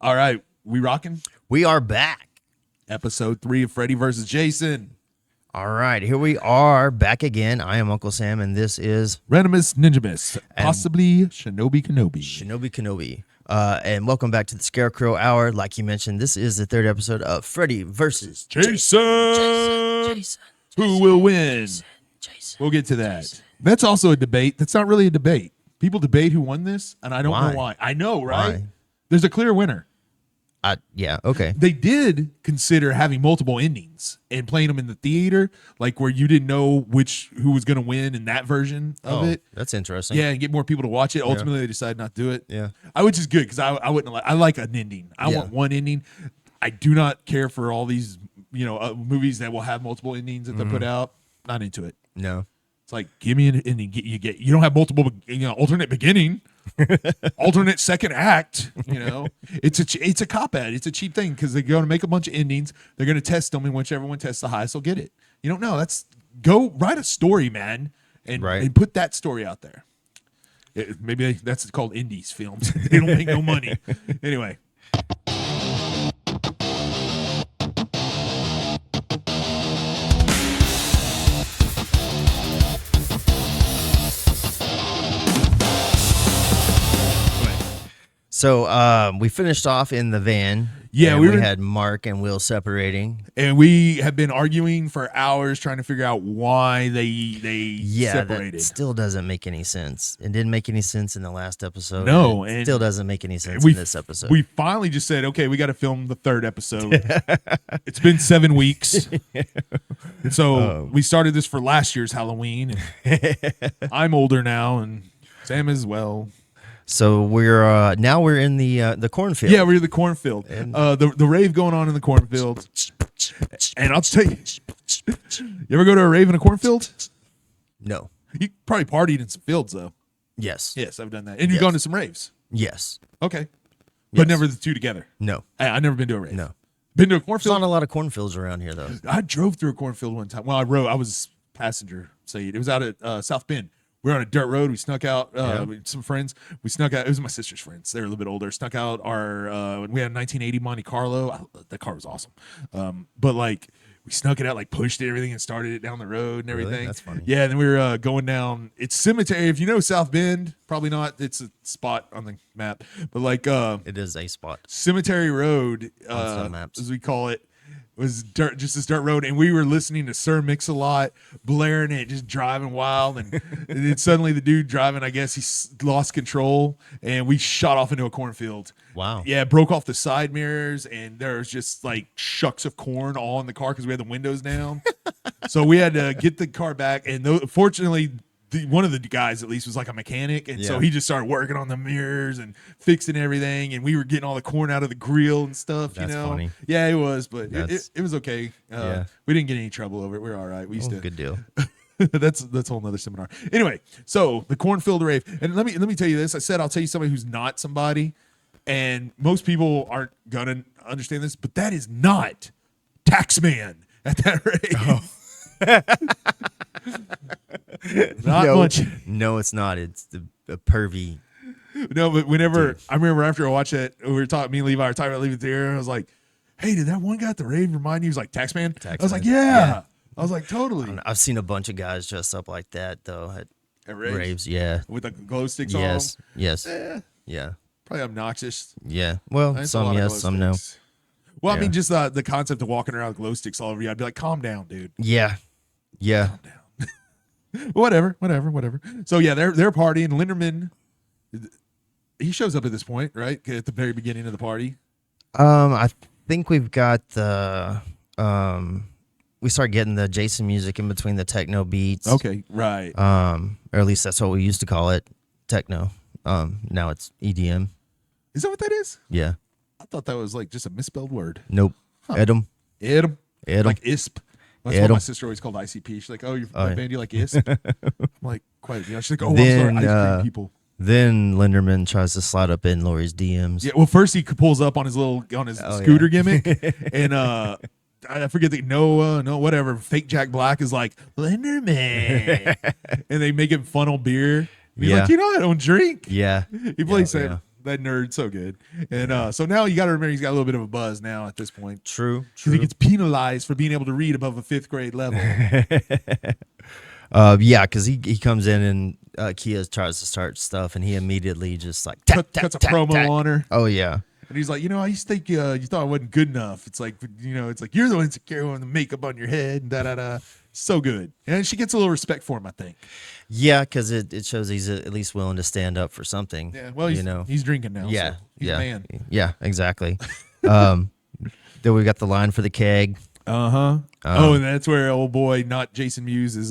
All right, we rocking? We are back. Episode 3 of Freddy Vs. Jason. All right, here we are back again. I am Uncle Sam, and this is Randomus Ninjamus, possibly Shinobi Kenobi. Shinobi Kenobi. And welcome back to the Scarecrow Hour. Like you mentioned, this is the third episode of Freddy vs. Jason. Who will win? We'll get to that. That's also a debate. That's not really a debate. People debate who won this, and I don't know why. I know, right? Why? There's a clear winner. Yeah, okay. They did consider having multiple endings and playing them in the theater, like where you didn't know who was going to win in that version of it. That's interesting. Yeah, and get more people to watch it. Ultimately, they decided not to do it. Yeah, which is good because I wouldn't. I like an ending. I want one ending. I do not care for all these movies that will have multiple endings that they put out. Not into it. No. It's like, give me an ending. You don't have multiple, alternate beginning, alternate second act. It's a cop out. It's a cheap thing because they're going to make a bunch of endings. They're going to test them, and whichever one tests the highest will get it. You don't know. Go write a story, man, and put that story out there. Maybe that's called indies films. They don't make no money. Anyway. So we finished off in the van. Yeah, we had Mark and Will separating, and we have been arguing for hours trying to figure out why they separated. That still doesn't make any sense. It didn't make any sense in the last episode. No, it still doesn't make any sense in this episode. We finally just said, okay, we got to film the third episode. It's been 7 weeks, and so we started this for last year's Halloween. And I'm older now, and Sam as well. So we're in the cornfield. Yeah, we're in the cornfield. And the rave going on in the cornfield. And I'll tell you, you ever go to a rave in a cornfield? No. You probably partied in some fields though. Yes. Yes, I've done that. And you've gone to some raves. Yes. Okay. But never the two together. No. I've never been to a rave. No. Been to a cornfield? There's not a lot of cornfields around here though. I drove through a cornfield one time. Well, I was passenger. It was out at South Bend. We were on a dirt road. We snuck out with some friends. We snuck out. It was my sister's friends. They were a little bit older. Snuck out we had a 1980 Monte Carlo. That car was awesome. But we snuck it out, pushed it, everything, and started it down the road and everything. Really? That's funny. Yeah, and then we were going down. It's Cemetery. If you know South Bend, probably not. It's a spot on the map. But it is a spot. Cemetery Road, on some maps, as we call it. Was just this dirt road, and we were listening to Sir Mix-a-Lot, blaring it, just driving wild, and then suddenly the dude driving, I guess he lost control, and we shot off into a cornfield. Wow. Yeah, broke off the side mirrors, and there was just shucks of corn all in the car because we had the windows down. So we had to get the car back, and fortunately, one of the guys at least was a mechanic, and so he just started working on the mirrors and fixing everything, and we were getting all the corn out of the grill and stuff. That's funny. Yeah, it was, but it was okay. We didn't get any trouble over it. We were all right. We used to. Good deal. That's a whole nother seminar. Anyway, so the cornfield rave, and let me tell you this. I said I'll tell you somebody who's not somebody, and most people aren't gonna understand this, but that is not Taxman at that rave. Not much. No, it's not. It's the pervy. No, but I remember after I watched that, me and Levi were talking about leaving there. I was like, "Hey, did that one guy at the rave remind you?" He was like, "Taxman." I was like, "Yeah." I was like, "Totally." I've seen a bunch of guys dressed up like that though at raves. Yeah, with the glow sticks on. Yes. Yeah. Probably obnoxious. Yeah. Well, some yes, some no. Well, I mean, just the concept of walking around with glow sticks all over you, I'd be like, "Calm down, dude." Yeah. Calm down. Whatever. So yeah, they're partying. Linderman, he shows up at this point, right? At the very beginning of the party. I think we've got we start getting the Jason music in between the techno beats. Okay, right. Or at least that's what we used to call it, techno. Now it's EDM. Is that what that is? Yeah. I thought that was just a misspelled word. Nope. Edom. Like ISP. That's what my sister always called ICP. She's like, "Oh, you're my band, you like ISP?" I'm like, "Quite." She's like, "Oh, I'm sorry, ice cream people." Then Linderman tries to slide up in Lori's DMs. Yeah, well, first he pulls up on his scooter gimmick, and I forget the whatever. Fake Jack Black is like Linderman, and they make him funnel beer. He's like, I don't drink. Yeah, he plays that. that nerd, so good. And so now you got to remember he's got a little bit of a buzz now at this point. True. Because he gets penalized for being able to read above a 5th grade level. Yeah, because he comes in and Kia tries to start stuff, and he immediately just like Cuts a promo on her. Oh yeah. And he's like, I used to think you thought I wasn't good enough. It's like, it's like you're the insecure one with the makeup on your head and da-da-da. So good. And she gets a little respect for him, I think. Yeah, because it shows he's at least willing to stand up for something. Yeah, well, he's drinking now. Yeah, so he's a man. Yeah, exactly. Then we got the line for the keg. Uh-huh. And that's where old boy, not Jason Mewes, is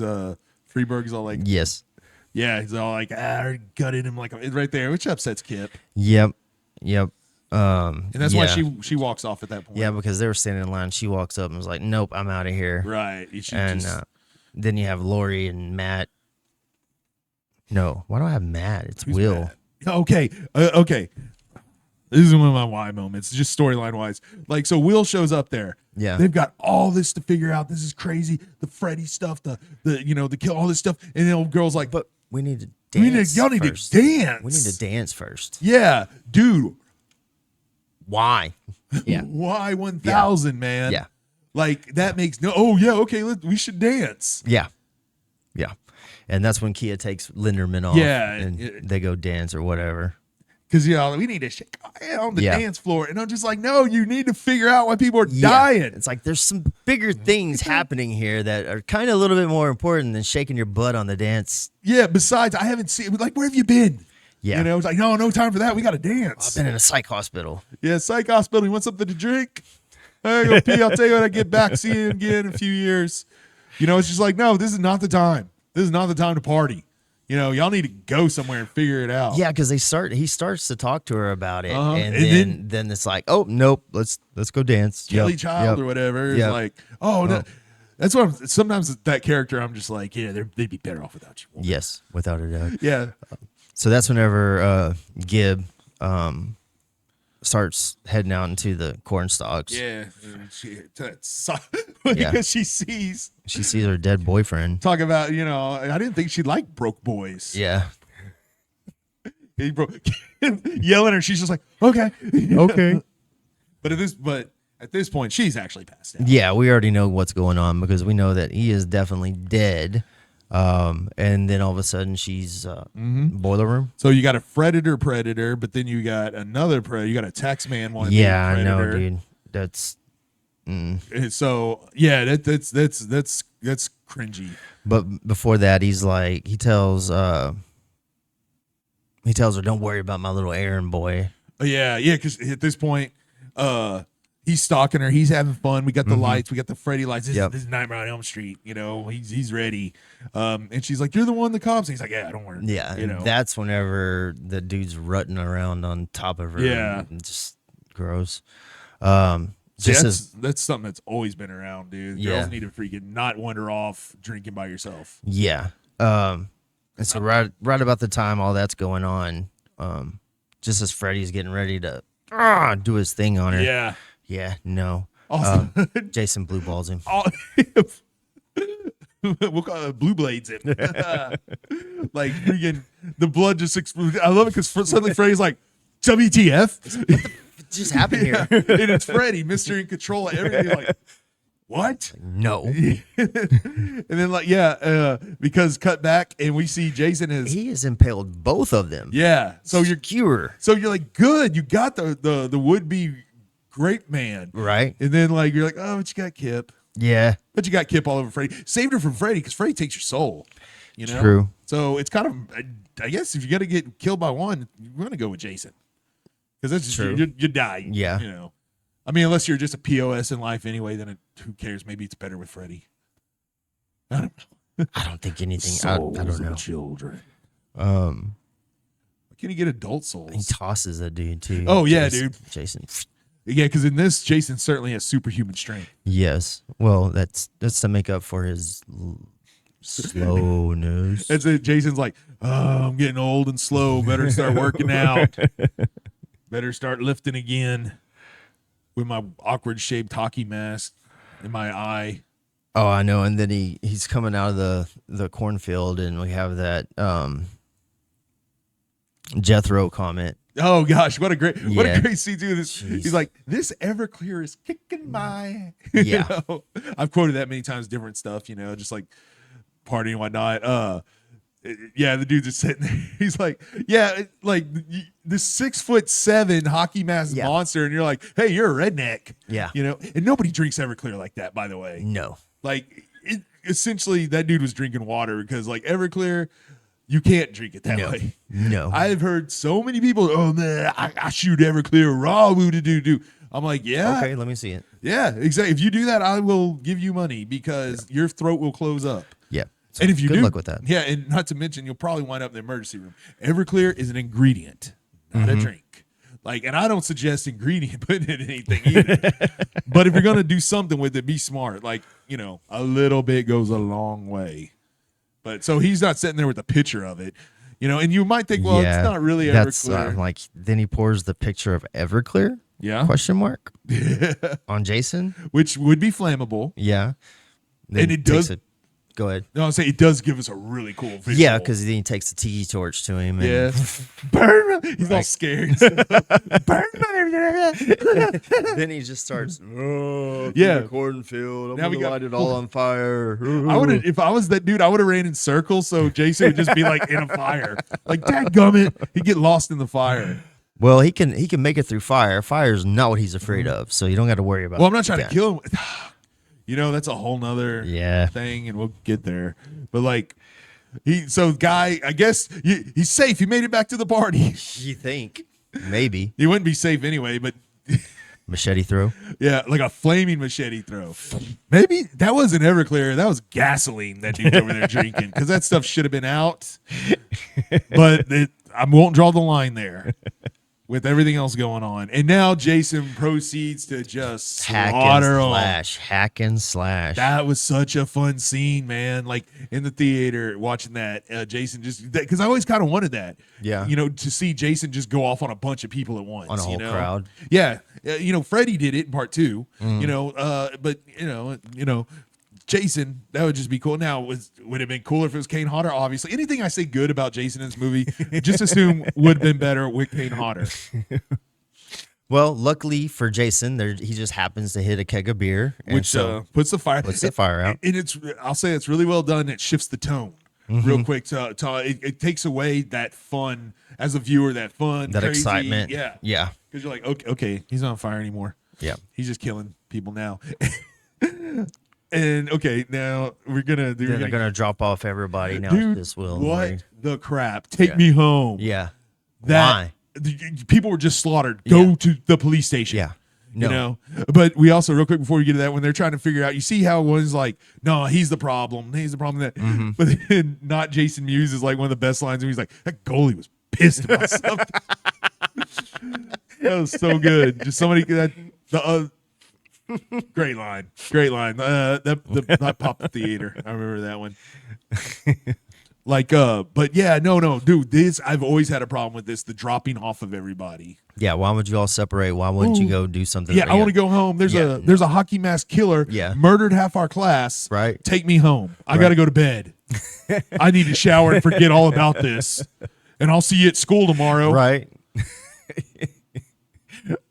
Freeberg's all like, yes. Yeah, he's all like, gutted him like right there, which upsets Kip. Yep. And that's why she walks off at that point. Yeah, because they were standing in line. She walks up and was like, "Nope, I'm out of here." Right. Then you have Lori and Matt. No, why do I have Matt? It's Will. Matt? Okay. Okay. This is one of my why moments, just storyline wise. Like, so Will shows up there. Yeah. They've got all this to figure out. This is crazy. The Freddy stuff, the kill, all this stuff. And the old girl's like, but we need to dance. Y'all need to dance. We need to dance first. Yeah. Dude. Why? Yeah. Why 1,000, man? Yeah. Like, that makes okay, we should dance. Yeah. And that's when Kia takes Linderman off. Yeah. And they go dance or whatever. Because, we need to shake on the dance floor. And I'm just like, no, you need to figure out why people are dying. It's like there's some bigger things happening here that are kind of a little bit more important than shaking your butt on the dance. Yeah, besides, I haven't seen, like, where have you been? Yeah. It's like, no time for that. We got to dance. I've been in a psych hospital. Yeah, psych hospital. You want something to drink? I go pee. I'll tell you when I get back. See you again in a few years. It's just like, no, this is not the time. This is not the time to party. Y'all need to go somewhere and figure it out. Yeah, because he starts to talk to her about it, and then it's like, oh nope, let's go dance. Kelly Child or whatever. It's like, no. That's what sometimes that character, I'm just like, yeah, they'd be better off without you. Yes, without a doubt. Yeah. So that's whenever Gib starts heading out into the corn stalks. Yeah. Because she sees her dead boyfriend. Talk about, I didn't think she liked broke boys. Yeah. He yelling at her, she's just like, okay. But at this point, she's actually passed out. Yeah, we already know what's going on because we know that he is definitely dead. And then all of a sudden she's boiler room. So you got a predator, but then you got another predator. You got a tax man one. Yeah, I know, dude. That's so yeah. That's cringy. But before that, he tells her, "Don't worry about my little errand boy." Yeah. Because at this point, he's stalking her. He's having fun. We got the lights. We got the Freddy lights. This is Nightmare on Elm Street. He's ready. And she's like, "You're the one, the cops." And he's like, "Yeah, don't worry." Yeah. That's whenever the dude's rutting around on top of her. Yeah. And just gross. That's something that's always been around, dude. Yeah. Girls need to freaking not wander off drinking by yourself. Yeah. And so right about the time all that's going on, just as Freddy's getting ready to do his thing on her. Yeah. Yeah, no. Awesome. Jason blue balls him. We'll call it blue blades him. Like freaking the blood just explodes. I love it because suddenly Freddy's like, WTF? What just happened here? And it's Freddy, Mr. In Control of everything. Like, what? No. And then because cut back and we see Jason he has impaled both of them. Yeah. So you're like, good. You got the would-be great man. Right. And then you're like, oh, but you got Kip. Yeah. But you got Kip all over Freddy. Saved her from Freddy because Freddy takes your soul. True. So it's kind of, I guess if you're going to get killed by one, you're going to go with Jason. Because that's just, true. You die. Yeah. I mean, unless you're just a POS in life anyway, then who cares? Maybe it's better with Freddy. I don't know. I don't think anything. I don't know. Children. Can he get adult souls? He tosses a dude too. Oh yeah, dude. Jason. Yeah, because in this, Jason certainly has superhuman strength. Yes. Well, that's to make up for his slowness. That's it. Jason's like, oh, I'm getting old and slow. Better start working out. Better start lifting again. With my awkward shaped hockey mask in my eye. Oh, I know. And then he's coming out of the cornfield, and we have that Jethro comment Oh gosh, what a great Yeah. scene too. This Jeez. he's like, this Everclear is kicking my Yeah. I've quoted that many times, different stuff, just like partying and whatnot. Yeah, the dude's just sitting there. He's like, yeah, like this 6'7" hockey mask Yeah. monster, and you're like, hey, you're a redneck. Yeah. And nobody drinks Everclear like that, by the way. No. Like essentially that dude was drinking water because like Everclear, you can't drink it that way. No. I've heard so many people, oh man, I shoot Everclear raw, woo do do. I'm like, yeah. Okay, let me see it. Yeah, exactly. If you do that, I will give you money because your throat will close up. Yeah. So And if you good do, luck with that. Yeah, and not to mention, you'll probably wind up in the emergency room. Everclear is an ingredient, not a drink. Like, and I don't suggest ingredient putting in anything either. But if you're gonna do something with it, be smart. Like, a little bit goes a long way. But so he's not sitting there with a picture of it, and you might think, well, it's not really That's Everclear. like then he pours the picture of Everclear? Yeah, Question mark on Jason? which would be flammable. Yeah. And it takes does- Go ahead. No, I'm saying it does give us a really cool visual. Yeah, because then he takes the tiki torch to him. And yeah, burn. He's all scared. Burn. then he just starts. Oh, Yeah. the cornfield. I'm Now we gonna got- light it all on fire. I would have, if I was that dude, I would have ran in circles so Jason would just be like in a fire. Like, dadgummit, he'd get lost in the fire. Well, he can make it through fire. Fire's not what he's afraid of, so you don't got to worry about. Well, I'm not trying to that. kill him. That's a whole nother Yeah. thing, and we'll get there. But like, guy, I guess he's safe. He made it back to the party. You think? Maybe He wouldn't be safe anyway, but machete throw. yeah, like a flaming machete throw. Maybe that wasn't Everclear. That was gasoline that dude's over there drinking because that stuff should have been out. But I won't draw the line there. With everything else going on. And now Jason proceeds to just Hack slaughter and him. slash. Hack and slash. That was such a fun scene, man. Like in the theater watching that, Jason just, because I always kind of wanted that. Yeah. To see Jason just go off on a bunch of people at once. On a whole crowd. Yeah. Freddy did it in part 2, Mm. but, Jason, that would just be cool. Now, would it have been cooler if it was Kane Hodder? Obviously. Anything I say good about Jason in this movie, just assume would have been better with Kane Hodder. Well, luckily for Jason, he just happens to hit a keg of beer, and Which so puts the fire out. And I'll say it's really well done. It shifts the tone real quick. It takes away that fun as a viewer, that that crazy, excitement. yeah, Yeah. because you're like, okay, he's not on fire anymore. Yeah. He's just killing people now. And okay, now we're gonna do. Then they're gonna drop off everybody now. Dude, This will. what the crap? Take me home. Yeah. That people were just slaughtered. Go to the police station. Yeah. No. But we also, real quick before we get to that, when they're trying to figure out, you see how one's like, no, he's the problem. He's the problem. That, but then not Jason Mewes is like one of the best lines. And he's like, that goalie was pissed about something. That was so good. Just somebody great line. That popped the theater. I remember that one. But yeah, no, dude, I've always had a problem with this, the dropping off of everybody. Yeah, why would you all separate? Why wouldn't you go do something? Yeah, I want to go home. There's a hockey mask killer. Yeah. Murdered half our class. Right. Take me home. I got to go to bed. I need to shower and forget all about this. And I'll see you at school tomorrow. Right.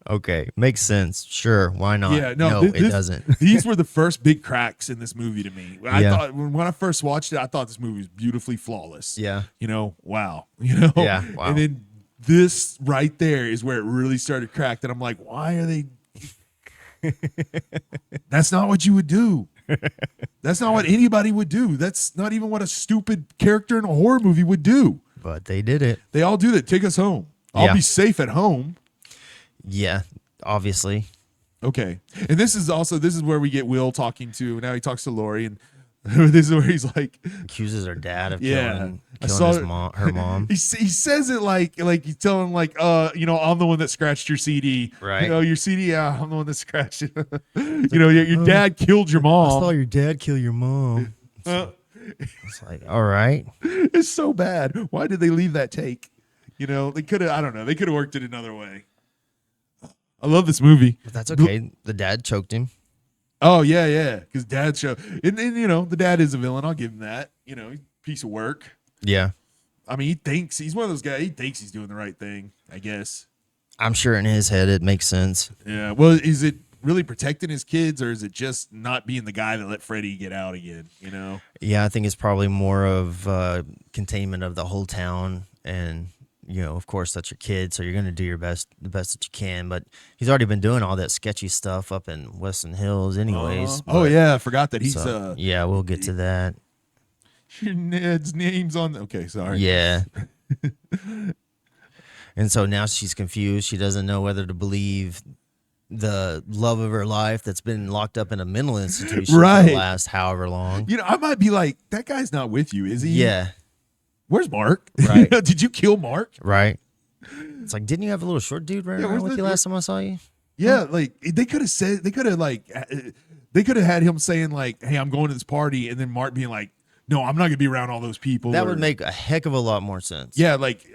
Okay, makes sense. Sure, why not? Yeah, no, it doesn't. These were the first big cracks in this movie to me. I Yeah. thought when I first watched it, I thought this movie was beautifully flawless. Yeah. Wow. Yeah, wow. And then this right there is where it really started cracked. And I'm like, why are they? That's not what you would do. That's not what anybody would do. That's not even what a stupid character in a horror movie would do. But they did it. They all do that. Take us home. I'll Yeah. be safe at home. Yeah, obviously. Okay. And this is where we get Will talking to, now he talks to Lori, and this is where he's like, Accuses her dad of Yeah. killing I saw her mom. he says it like he's telling like, I'm the one that scratched your CD. Right. Your CD, yeah, I'm the one that scratched it. Your dad killed your mom. your dad kill your mom. It's like, all right. It's so bad. Why did they leave that take? They could have, I don't know, they could have worked it another way. I love this movie. But that's okay. The dad choked him. Oh, yeah. Because dad show. And the dad is a villain. I'll give him that. Piece of work. Yeah. I mean, he thinks he's one of those guys. He thinks he's doing the right thing, I guess. I'm sure in his head it makes sense. Yeah. Well, is it really protecting his kids, or is it just not being the guy that let Freddy get out again? You know? Yeah, I think it's probably more of containment of the whole town, and of course that's your kid, so you're gonna do the best that you can. But he's already been doing all that sketchy stuff up in Western Hills, anyways. Oh yeah, I forgot that he's. Yeah, we'll get to that. Ned's name's on. Okay, sorry. Yeah. And so now she's confused. She doesn't know whether to believe the love of her life that's been locked up in a mental institution for the last however long. I might be like, that guy's not with you, is he? Yeah. Where's Mark? Right. Did you kill Mark? Right. It's like, didn't you have a little short dude running around with you last time I saw you? Yeah, like they could have had him saying like, "Hey, I'm going to this party," and then Mark being like, "No, I'm not gonna be around all those people." That would make a heck of a lot more sense. Yeah, like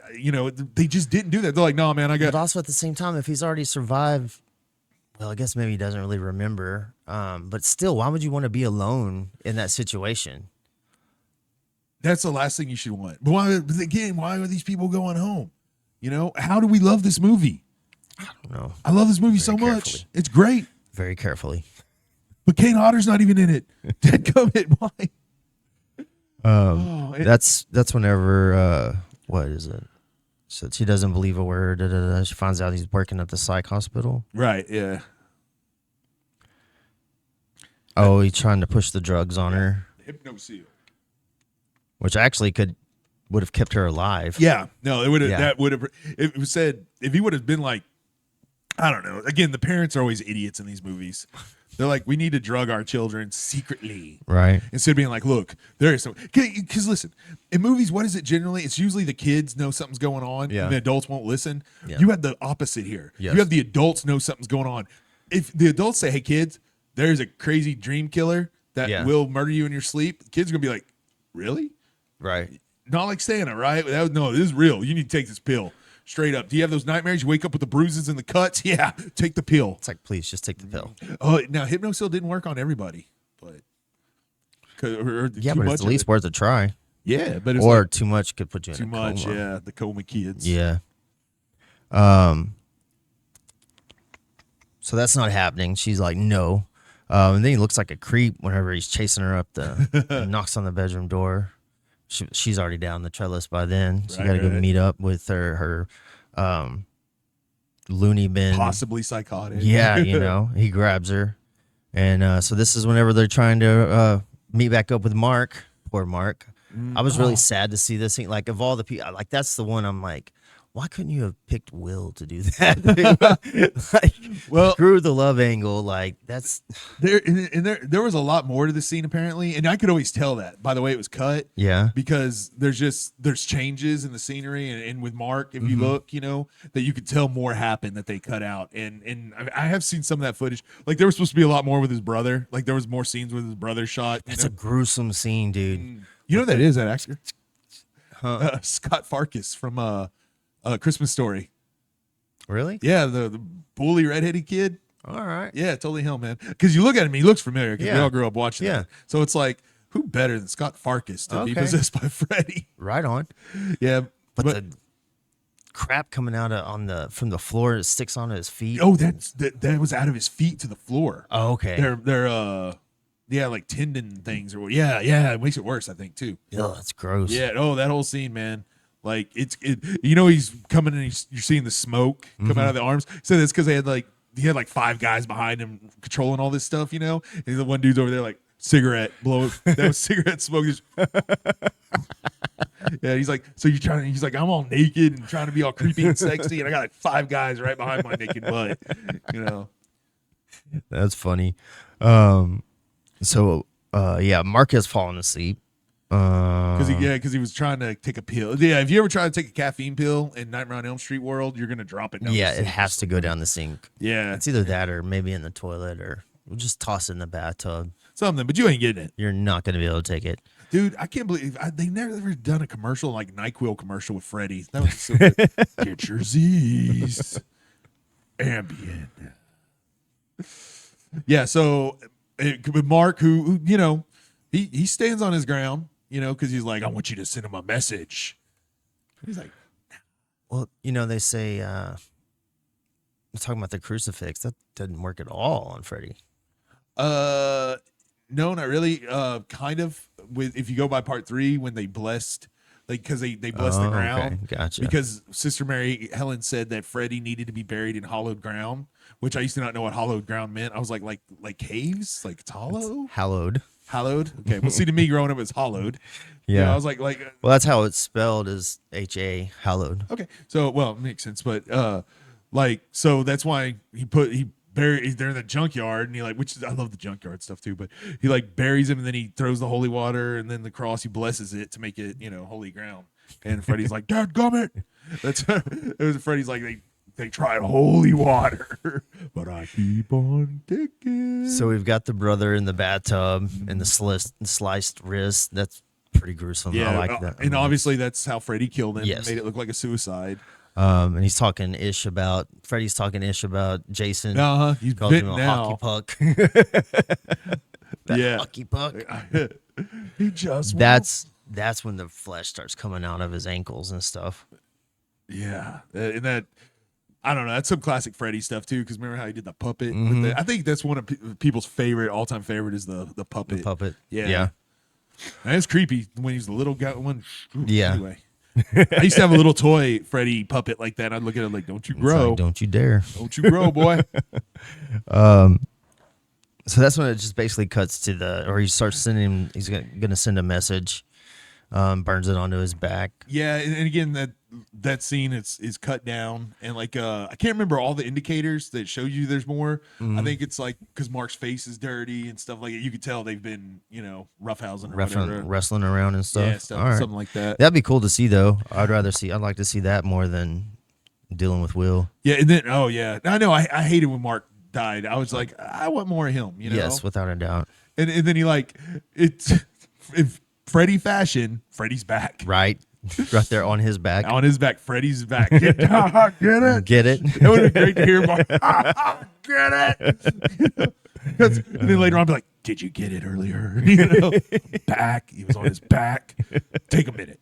they just didn't do that. They're like, "No, man, I got." But also at the same time, if he's already survived, well, I guess maybe he doesn't really remember. But still, why would you want to be alone in that situation? That's the last thing you should want. But why are these people going home? How do we love this movie? I don't know. I love this movie so much. It's great. Very carefully. But Kane Hodder's not even in it. Dadgummit, why? That's whenever what is it? So she doesn't believe a word. She finds out he's working at the psych hospital. Right. Yeah. Oh, he's trying to push the drugs on her. Hypnoseal. Which actually would have kept her alive. Yeah. No, it would have. Yeah. That would have. It was said if he would have been like, I don't know. Again, the parents are always idiots in these movies. They're like, we need to drug our children secretly. Right. Instead of being like, look, there is some. Because listen, in movies, what is it generally? It's usually the kids know something's going on and the adults won't listen. Yeah. You have the opposite here. Yes. You have the adults know something's going on. If the adults say, hey, kids, there's a crazy dream killer that will murder you in your sleep, the kids are going to be like, really? Right. Not like Santa, right? No, this is real. You need to take this pill. Straight up. Do you have those nightmares? You wake up with the bruises and the cuts? Yeah, take the pill. It's like, please, just take the pill. Oh, now Hypnosil didn't work on everybody, but but it's at least worth a try. Yeah, but too much could put you in a coma. Too much, yeah. The coma kids. Yeah. So that's not happening. She's like, no. And then he looks like a creep whenever he's chasing her up and knocks on the bedroom door. She's already down the trellis by then. So you got to go meet up with her loony bin. Possibly psychotic. Yeah, he grabs her. And so this is whenever they're trying to meet back up with Mark. Poor Mark. I was really sad to see this thing. Like, of all the people, like, that's the one I'm like, why couldn't you have picked Will to do that? Screw the love angle. Like, that's there was a lot more to the scene apparently, and I could always tell that by the way it was cut. Yeah, because there's changes in the scenery, and with Mark, if you look, that you could tell more happened that they cut out, and I have seen some of that footage. Like there was supposed to be a lot more with his brother. Like there was more scenes with his brother shot. That's a gruesome scene, dude. You know who that is, that actor? Scott Farkas from Christmas Story. Really? Yeah, the bully redheaded kid. All right. Yeah, totally him, man. Because you look at him, he looks familiar. Because we all grew up watching. that. So it's like, who better than Scott Farkas to be possessed by Freddy? Right on. Yeah, but the crap coming out from the floor, it sticks onto his feet. Oh, that was out of his feet to the floor. Oh, okay. They're like tendon things or it makes it worse, I think too. Yeah, that's gross. Yeah. Oh, that whole scene, man. Like he's coming and you're seeing the smoke come out of the arms. So that's because he had like 5 guys behind him controlling all this stuff, and the one dude's over there like cigarette blow. That was cigarette smoke. Yeah, he's like, so he's like, I'm all naked and trying to be all creepy and sexy, and I got like 5 guys right behind my naked butt. That's funny. So Mark has fallen asleep. Because he was trying to take a pill. Yeah, if you ever try to take a caffeine pill in Nightmare on Elm Street world, you're gonna drop it down. Yeah, it has to go down the sink. Yeah, it's either that or maybe in the toilet, or we'll just toss it in the bathtub. Something, but you ain't getting it. You're not gonna be able to take it, dude. I can't believe they never ever done a commercial like NyQuil commercial with Freddy. That was so good. Get your Z's, Ambien. Yeah, so with Mark, who he stands on his ground. Because he's like, I want you to send him a message. He's like, Well, they say talking about the crucifix that didn't work at all on Freddy. no, not really. Kind of with if you go by part 3 when they blessed, like because they blessed the ground. Okay. Gotcha. Because Sister Mary Helen said that Freddy needed to be buried in hollowed ground, which I used to not know what hollowed ground meant. I was like caves, like it's hollow, hallowed. hallowed. Okay, well, see, to me growing up, it's hollowed. Yeah. I was like. Well, that's how it's spelled, is HA, hallowed. Okay, so well, it makes sense, but so that's why he buried. They're in the junkyard, and I love the junkyard stuff too. But he buries him, and then he throws the holy water, and then the cross. He blesses it to make it, holy ground. And Freddy's like, "Dad, gummit." That's it was. Freddy's like, they tried holy water, but I keep on ticking. So we've got the brother in the bathtub and the sliced wrist. That's pretty gruesome. Yeah, I like that. And obviously that's how Freddy killed him. Yes. Made it look like a suicide. And Freddy's talking ish about Jason. He's Calls him bitten a now. hockey puck. Yeah. Hockey puck. He just That's when the flesh starts coming out of his ankles and stuff. Yeah, and that I don't know. That's some classic Freddy stuff too. Because remember how he did the puppet? With I think that's one of people's all-time favorite is the puppet. The puppet. Yeah. And it's creepy when he's the little guy. Yeah. Anyway, I used to have a little toy Freddy puppet like that. I'd look at it like, "Don't you grow? Like, don't you dare! Don't you grow, boy." So that's when it just basically cuts to he starts sending. He's gonna send a message. Burns it onto his back. Yeah, and again that scene is cut down, and I can't remember all the indicators that show you there's more. I think it's because Mark's face is dirty and stuff like that. You could tell they've been roughhousing or whatever. Wrestling around and stuff. Yeah, All right. something like that. That'd be cool to see though. I'd like to see that more than dealing with Will. Yeah, and then I know I hated when Mark died. I was like, I want more of him. Yes, without a doubt. And then he it's if Freddy fashion, Freddy's back. Right there on his back. On his back, Freddy's back. Get it? Get it? That would have been great to hear Mark. Get it? And then later on, I'll be like, "Did you get it earlier?" Back. He was on his back. Take a minute.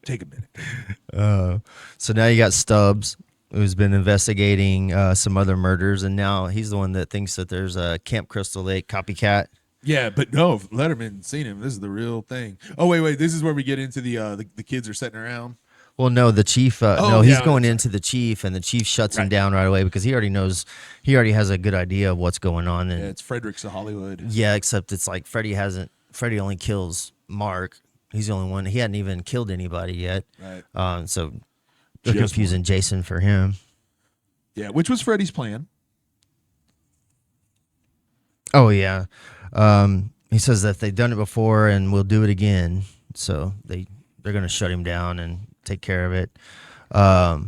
So now you got Stubbs, who's been investigating some other murders, and now he's the one that thinks that there's a Camp Crystal Lake copycat. Yeah, but no, Letterman seen him. This is the real thing. Oh wait, this is where we get into the kids are sitting around. Well, no, the chief. He's going into the chief, and the chief shuts him down right away because he already knows. He already has a good idea of what's going on. And it's Frederick's of Hollywood. Yeah, except it's like Freddy only kills Mark. He's the only one. He hadn't even killed anybody yet. Right. So they're confusing Jason for him. Yeah, which was Freddy's plan. Oh yeah. He says that they've done it before and will do it again. So they're going to shut him down and take care of it. That's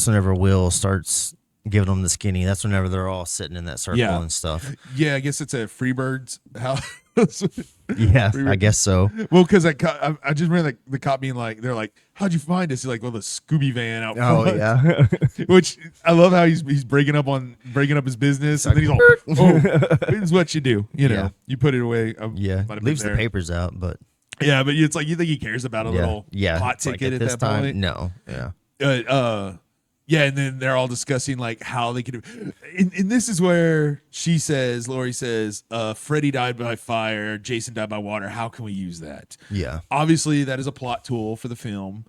whenever Will starts giving them the skinny. That's whenever they're all sitting in that circle and stuff. Yeah, I guess it's a Freebird's house. Yeah, I guess so. Well, because I just remember the cop being like, they're like, "How'd you find us?" He's like, "Well, the Scooby van out front." Oh yeah. Which I love how he's breaking up his business, and then he's all, "This is what you do, you put it away." Leaves the papers out, but yeah, but it's like you think he cares about a little pot ticket at that point? No, yeah. Yeah, and then they're all discussing how they could. And this is where Lori says, Freddy died by fire, Jason died by water. How can we use that? Yeah. Obviously, that is a plot tool for the film.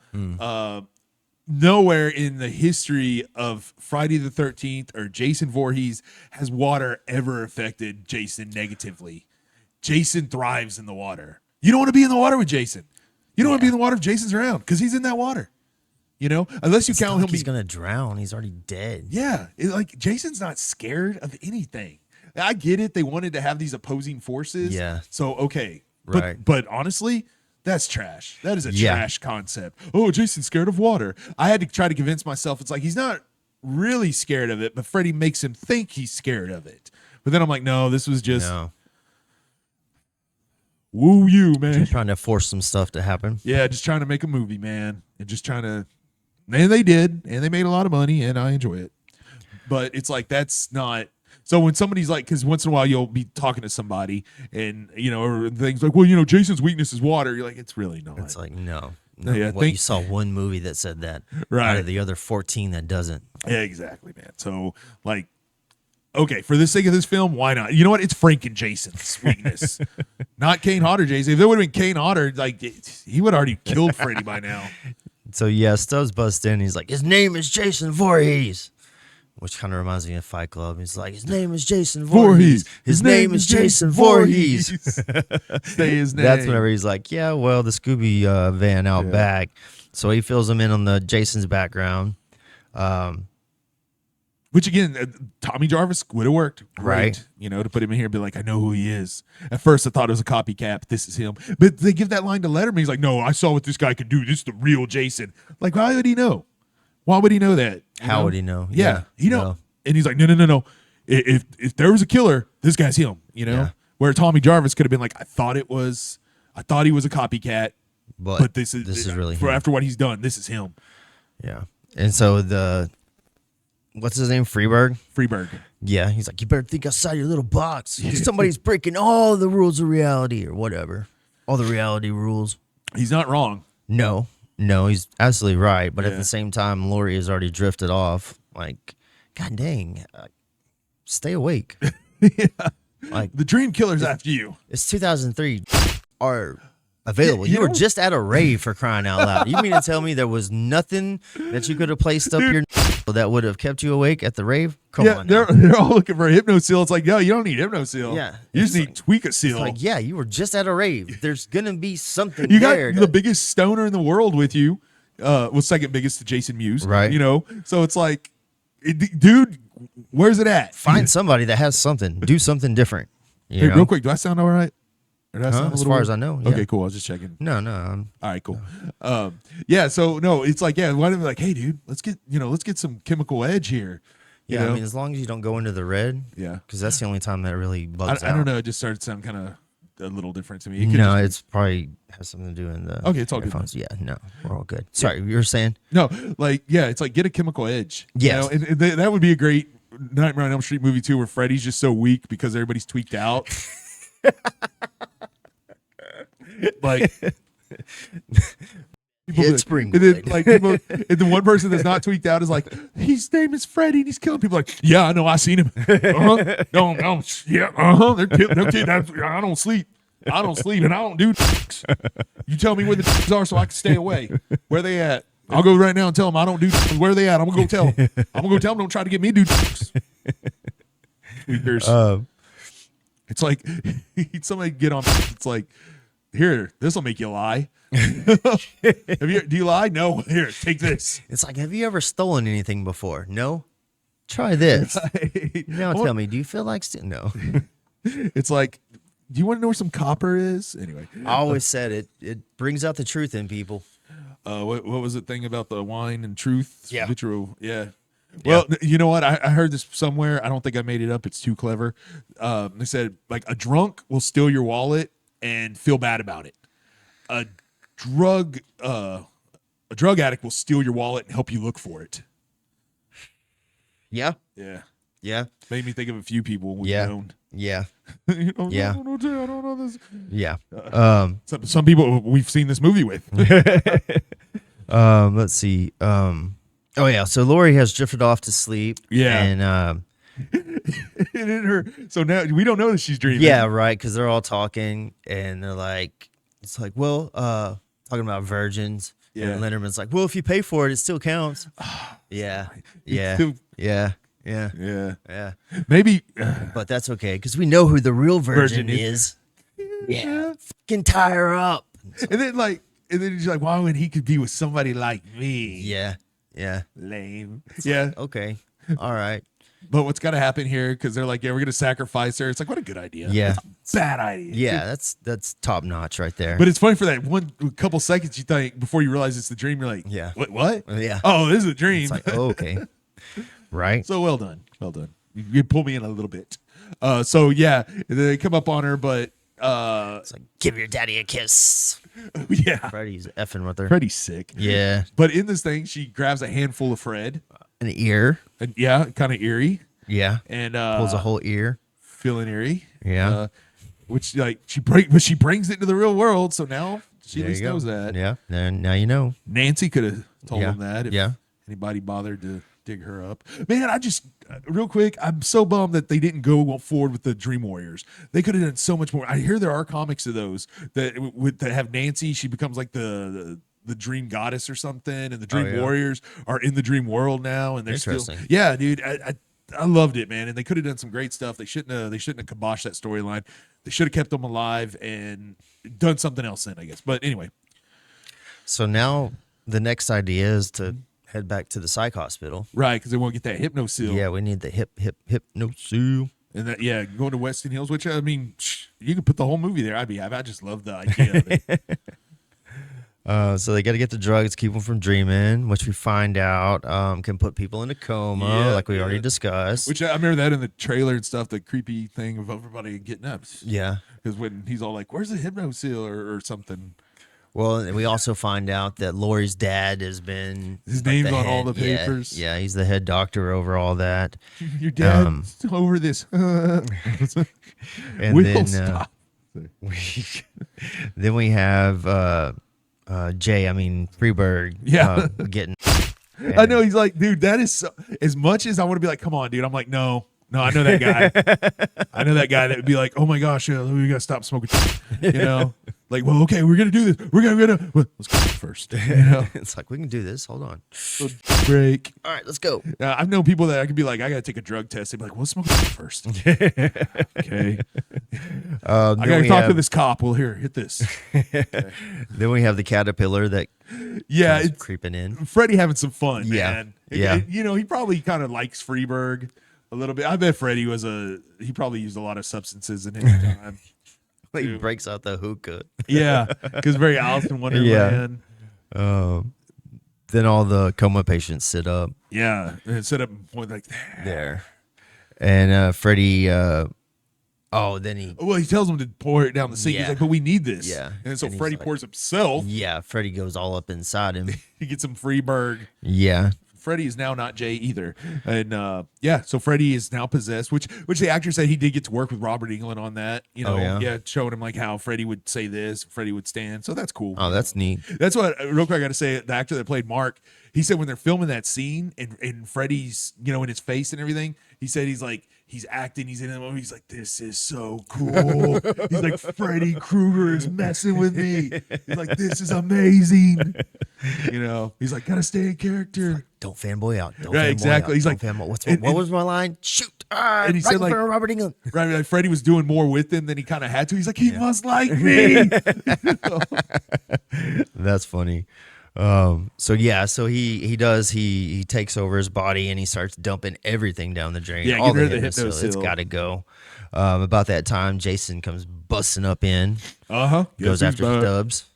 Nowhere in the history of Friday the 13th or Jason Voorhees has water ever affected Jason negatively. Jason thrives in the water. You don't want to be in the water with Jason. You don't want to be in the water if Jason's around because he's in that water. Unless you count him, he's gonna drown. He's already dead. Yeah, Jason's not scared of anything. I get it. They wanted to have these opposing forces. Yeah. So okay, right. But honestly, that's trash. That is a trash concept. Oh, Jason's scared of water. I had to try to convince myself. It's like he's not really scared of it, but Freddy makes him think he's scared of it. But then I'm like, no, this was just woo you, man. Just trying to force some stuff to happen. Yeah, just trying to make a movie, man, and just trying to. And they did, and they made a lot of money, and I enjoy it. But it's like that's not. So when somebody's like, because once in a while you'll be talking to somebody, and or things like, well, Jason's weakness is water. You're like, it's really not. It's like no. Yeah, You saw one movie that said that, Right. out of the other 14 that doesn't. Yeah, exactly, man. So, like, okay, for the sake of this film, why not? You know what? It's Frank and Jason's weakness, not Kane Hodder. Jason. If there would have been Kane Hodder, like he would have already killed Freddy by now. So yeah, Stubbs busts in. He's like, his name is Jason Voorhees, which kind of reminds me of Fight Club. He's like, his name is Jason Voorhees. His name is Jason Voorhees. Say his name. That's whenever he's like, yeah, well, the Scooby van out back. So he fills him in on the Jason's background. Which again, Tommy Jarvis would have worked, Right. You know, to put him in here and be like, I know who he is. At first, I thought it was a copycat. But this is him. But they give that line to Letterman. He's like, no, I saw what this guy could do. This is the real Jason. Like, why would he know? Why would he know that? How would he know? Yeah, he know. No. And he's like, no. If there was a killer, this guy's him. You know, Yeah. where Tommy Jarvis could have been like, I thought he was a copycat, but this is really for him. after what he's done. This is him. Yeah. And so what's his name? Freeberg? Freeberg. Yeah. He's like, you better think outside your little box. Somebody's breaking all the rules of reality or whatever. All the reality rules. He's not wrong. No, he's absolutely right. But at Yeah. the same time, Lori has already drifted off. Like, God dang, stay awake. Like, The dream killer's after you. it's 2003. Are available. You You were know- just at a rave, for crying out loud. You mean to tell me there was nothing that you could have placed up your that would have kept you awake at the rave? Come on. now. they're all looking for a hypno-seal. It's like, yo, you don't need hypno-seal. Yeah. You just It's need tweak-a-seal. It's like, yeah, you were just at a rave. There's gonna be something You got there. the biggest stoner in the world with you. Well, second biggest to Jason Mewes. Right. You know? So it's like, dude, where's it at? Find somebody that has something. Do something different. You Hey, know? real quick, do I sound all right? Or do I sound a As little far weird? as I know. Yeah. Okay, cool. I was just checking. No. All right, cool. Yeah, so no, it's like, yeah, why don't we like, hey, dude, let's get some chemical edge here. You Yeah, know? I mean, as long as you don't go into the red. Yeah. Because that's the only time that really bugs I out. don't know. It just started to sound kind of a little different to me. It could No, just- it's probably has something to do in the Okay, it's all good. earphones. Yeah, no, we're all good. Sorry, you were saying? no, like, yeah, it's like get a chemical edge. Yes. You know? And that would be a great Nightmare on Elm Street movie too, where Freddy's just so weak because everybody's tweaked out. Like people Hit that- spring and then blade. like people, and the one person that's not tweaked out is like, his name is Freddy and he's killing people. Like, yeah, I know, I seen him. Uh-huh. No, yeah, they're killing. I don't sleep. And I don't do drugs. You tell me where the drugs are so I can stay away. Where they at? I'll go right now and tell them I don't do drugs. Where are they at? I'm gonna go tell them. Don't try to get me to do drugs. Tweakers. It's like somebody get on. It's like, here, this will make you lie. Do you lie? No. Here, take this. It's like, have you ever stolen anything before? No. Try this. Now tell me, do you feel like no? It's like, do you want to know where some copper is? Anyway, I always said it. It brings out the truth in people. what was the thing about the wine and truth? Yeah. Literal, yeah. Well, you know what? I heard this somewhere. I don't think I made it up. It's too clever. They said like a drunk will steal your wallet and feel bad about it. A drug addict will steal your wallet and help you look for it. Yeah. Yeah. Yeah. Made me think of a few people we've Yeah. known. Yeah. You know, Yeah. I don't know this. Yeah. Some people we've seen this movie with. Let's see. Oh yeah. So Lori has drifted off to sleep. Yeah. And And in her, so now we don't know that she's dreaming. yeah, right. Because they're all talking, and they're like, it's like, well, talking about virgins. Yeah. And Letterman's like, well, if you pay for it, it still counts. Yeah. Yeah. still- Yeah. Yeah. Yeah. Yeah. Maybe. But that's okay because we know who the real virgin, Virgin is. Yeah. Fucking tie her up. And then he's like, why would he could be with somebody like me? Yeah. Yeah. Lame. Yeah. Okay. All right. But what's got to happen here? Because they're like, yeah, we're going to sacrifice her. It's like, what a good idea. Yeah. That's a bad idea. Yeah. That's top notch right there. But it's funny for that one couple seconds you think before you realize it's the dream. You're like, Yeah. What? Yeah. Oh, this is a dream. It's like, oh, okay. Right. So well done. Well done. You pull me in a little bit. So yeah, they come up on her, but It's like, give your daddy a kiss. yeah, Freddy's effing with her. Freddy's sick. Yeah. But in this thing, she grabs a handful of Fred. An ear. And yeah, kind of eerie. Yeah. And Pulls a whole ear. feeling eerie. Yeah. Which like she brings it into the real world. So now She at There least you go. knows that. Yeah. Now you know. Nancy could have told Yeah. him that if Yeah. anybody bothered to dig her up. Man, I just real quick, I'm so bummed that they didn't go forward with the Dream Warriors. They could have done so much more. I hear there are comics of those that have Nancy. She becomes like the Dream Goddess or something, and the Dream yeah. Warriors are in the Dream World now, and they're still Interesting. yeah, dude. I loved it, man, and they could have done some great stuff. They shouldn't have kiboshed that storyline. They should have kept them alive and done something else then, I guess. But anyway, So now the next idea is to head back to the psych hospital. right, because they won't get that hypno seal. Yeah, we need the hypno seal. And that, yeah, going to Weston Hills, which I mean, you could put the whole movie there. I'd be happy. I just love the idea of it. So they got to get the drugs, keep them from dreaming, which we find out can put people in a coma, Yeah, like we already discussed. Which I remember that in the trailer and stuff, the creepy thing of everybody getting up. Yeah. Because when he's all like, where's the hypno seal or something? Well, and we also find out that Lori's dad has been His like, name's the on all head- the papers. Yeah, he's the head doctor over all that. Your dad's over this. And We'll then stop. then we have Freeberg Yeah. getting I know he's like, dude, that is so, as much as I want to be like, come on, dude. I'm like, no, I know that guy. I know that guy that would be like, oh my gosh, we gotta stop smoking. You know, like, well, okay, we're gonna do this. We're gonna well, let's go first. You know, it's like we can do this. Hold on. break. All right, let's go. I've known people that I could be like, I gotta take a drug test. They'd be like, well, let's smoke first. Okay, I gotta talk to this cop. Well, here, hit this. Then we have the caterpillar that Yeah, comes it's creeping in. Freddie having some fun, Yeah. man. Yeah. You know, he probably kind of likes Freeberg a little bit. I bet Freddie he probably used a lot of substances in his time. He Dude. breaks out the hookah. Yeah, because very Alice in Wonderland. Then all the coma patients sit up Yeah, and it set up point like there, and Freddie. Then he. well, he tells him to pour it down the sink. Yeah. He's like, but we need this. Yeah. and so And he's Freddie like- pours himself. Yeah, Freddie goes all up inside him. He gets some Freeberg. Yeah. Freddie is now not Jay either, and so Freddie is now possessed. Which the actor said he did get to work with Robert Englund on that. You know, Oh, yeah? showing him like how Freddie would say this, Freddie would stand. So that's cool. Oh, that's neat. That's what real quick I got to say. The actor that played Mark, he said when they're filming that scene and Freddie's in his face and everything, he said he's acting, he's in the moment, he's like, this is so cool. He's like, Freddy Krueger is messing with me. He's like, this is amazing. He's like, gotta stay in character. Don't fanboy out. Don't Right, fanboy exactly. out. He's Don't like- fanboy. What was my line? Shoot. And he right said, in like- front of Robert Englund. Right, like Freddie was doing more with him than he kind of had to. He's like, he must like me. That's funny. So he takes over his body and he starts dumping everything down the drain. Yeah, all get rid of the hypnosil. It's hypnosil. got to go. About that time, Jason comes busting up in, goes after Stubbs,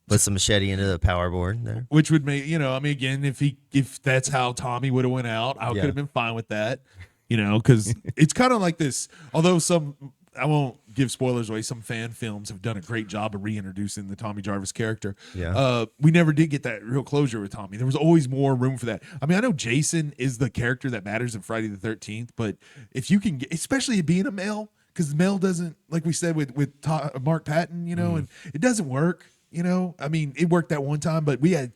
puts the machete into the power board there. Which would make again, if that's how Tommy would have went out, I could have been fine with that. Because it's kind of like this. Although I won't give spoilers away. Some fan films have done a great job of reintroducing the Tommy Jarvis character. Yeah. We never did get that real closure with Tommy. There was always more room for that. I mean, I know Jason is the character that matters in Friday the 13th, but if you can get, especially being a male, because male doesn't, like we said with Mark Patton, and it doesn't work. I mean, it worked that one time, but we had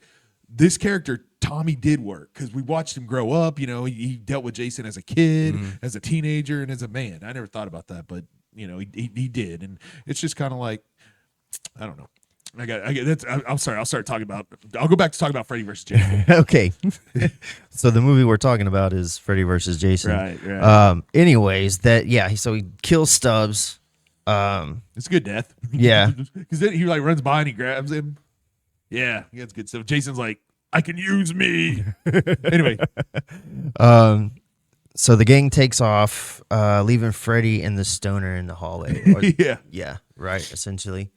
this character. Tommy did work because we watched him grow up. He dealt with Jason as a kid, as a teenager, and as a man. I never thought about that, but he did, and it's just kind of like, I don't know. I'm sorry. I'll go back to talking about Freddy vs. Jason. Okay. So the movie we're talking about is Freddy versus Jason. Right. Anyways, so he kills Stubbs. It's a good death. Yeah. Because then he runs by and he grabs him. Yeah, that's good stuff. Jason's like, I can use me. Anyway. So the gang takes off, leaving Freddy and the stoner in the hallway. Yeah. Yeah, right, essentially.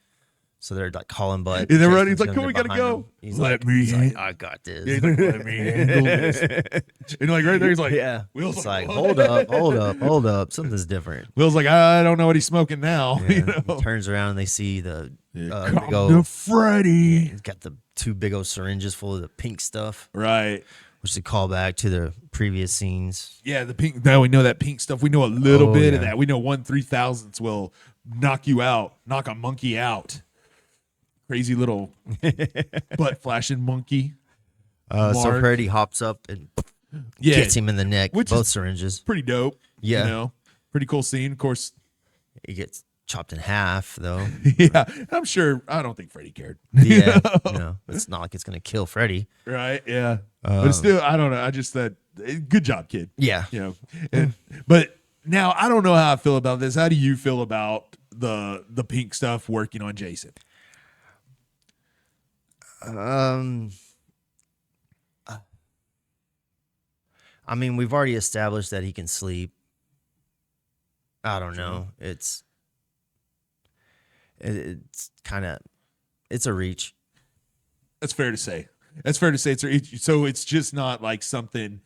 So they're like calling butt. And they're running. He's Jason's like, come, we going gotta behind go. him. He's Let like, me he's like, handle- I got this. Yeah, he's like, let me handle this. And right there, he's like, Yeah. Will's It's like, what? hold up. Something's different. Will's like, I don't know what he's smoking now. Yeah. He turns around and they see the big Come old, to Freddy. he's got the two big old syringes full of the pink stuff, Right. which they call back to the previous scenes. Yeah, the pink. Now we know that pink stuff. We know a little Oh, bit of yeah. that. We know 1/3000th will knock you out, knock a monkey out. crazy little butt flashing monkey. So Mark. Freddy hops up and Yeah, gets him in the neck, which both is syringes. pretty dope. Yeah. You know, pretty cool scene. Of course, He gets chopped in half, though. yeah, I'm sure. I don't think Freddy cared. Yeah, it's not like it's gonna kill Freddy. Right? Yeah. But still, I don't know. I just thought, good job, kid. Yeah, You know, but now I don't know how I feel about this. How do you feel about the pink stuff working on Jason? I mean, we've already established that he can sleep. I don't know. It's kind of, it's a reach. That's fair to say. That's fair to say. So it's just not like something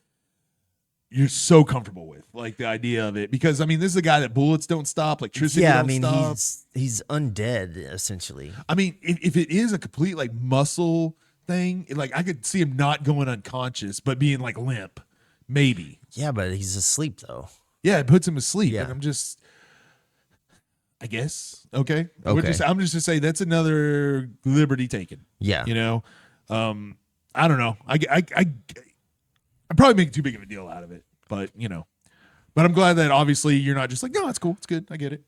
you're so comfortable with, like the idea of it, because I mean, this is a guy that bullets don't stop, electricity don't stop. he's undead essentially. I mean, if it is a complete like muscle thing, like I could see him not going unconscious, but being like limp, maybe. Yeah, but he's asleep though. Yeah, it puts him asleep, Yeah. and I'm just, I guess, okay. Okay. I'm just to say that's another liberty taken. Yeah, You know, I don't know. I'm probably making too big of a deal out of it, but you know, but I'm glad that obviously you're not just like, no, it's cool, it's good, I get it.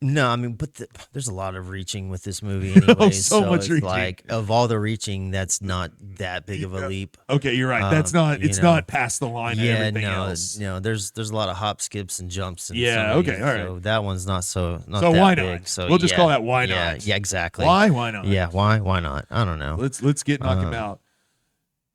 No, I mean, but there's a lot of reaching with this movie anyway. So much it's reaching. like, of all the reaching, that's not that big of a leap. Okay, you're right. That's not. It's not past the line. of everything else. There's a lot of hop, skips, and jumps. And Yeah, okay, all right. So that one's not so So that why big. not? So We'll just call that why Yeah, not. yeah, exactly. Why? Why not? Yeah, why not? I don't know. Let's get knock him out.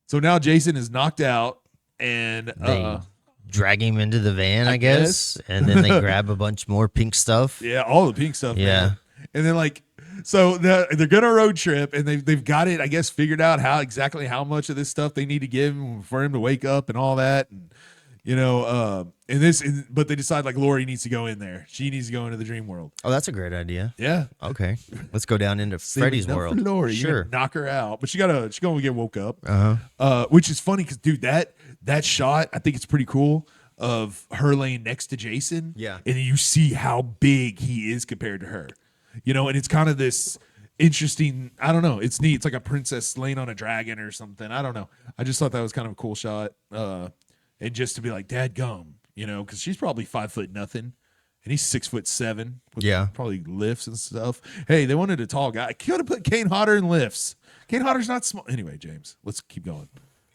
So now Jason is knocked out, and They drag him into the van, I guess, guess. and then they grab a bunch more pink stuff. yeah, all the pink stuff. Yeah. man. And then like, so they're gonna road trip, and they've got it, I guess, figured out exactly how much of this stuff they need to give him for him to wake up and all that, and you know, but they decide like Lori needs to go in there. She needs to go into the dream world. Oh, that's a great idea. Yeah. Okay, let's go down into Freddy's Enough world. For Lori. You're Sure. gonna knock her out, but she's gonna get woke up. Uh-huh. Which is funny because dude, that shot, I think it's pretty cool of her laying next to Jason. Yeah. And you see how big he is compared to her. You know, and it's kind of this interesting, I don't know, it's neat. It's like a princess laying on a dragon or something. I don't know. I just thought that was kind of a cool shot. And just to be like, Dad gum, you know, because she's probably 5'0" and he's 6'7" with Yeah. probably lifts and stuff. Hey, they wanted a tall guy. I could have put Kane Hodder in lifts. Kane Hodder's not small. Anyway, James, let's keep going.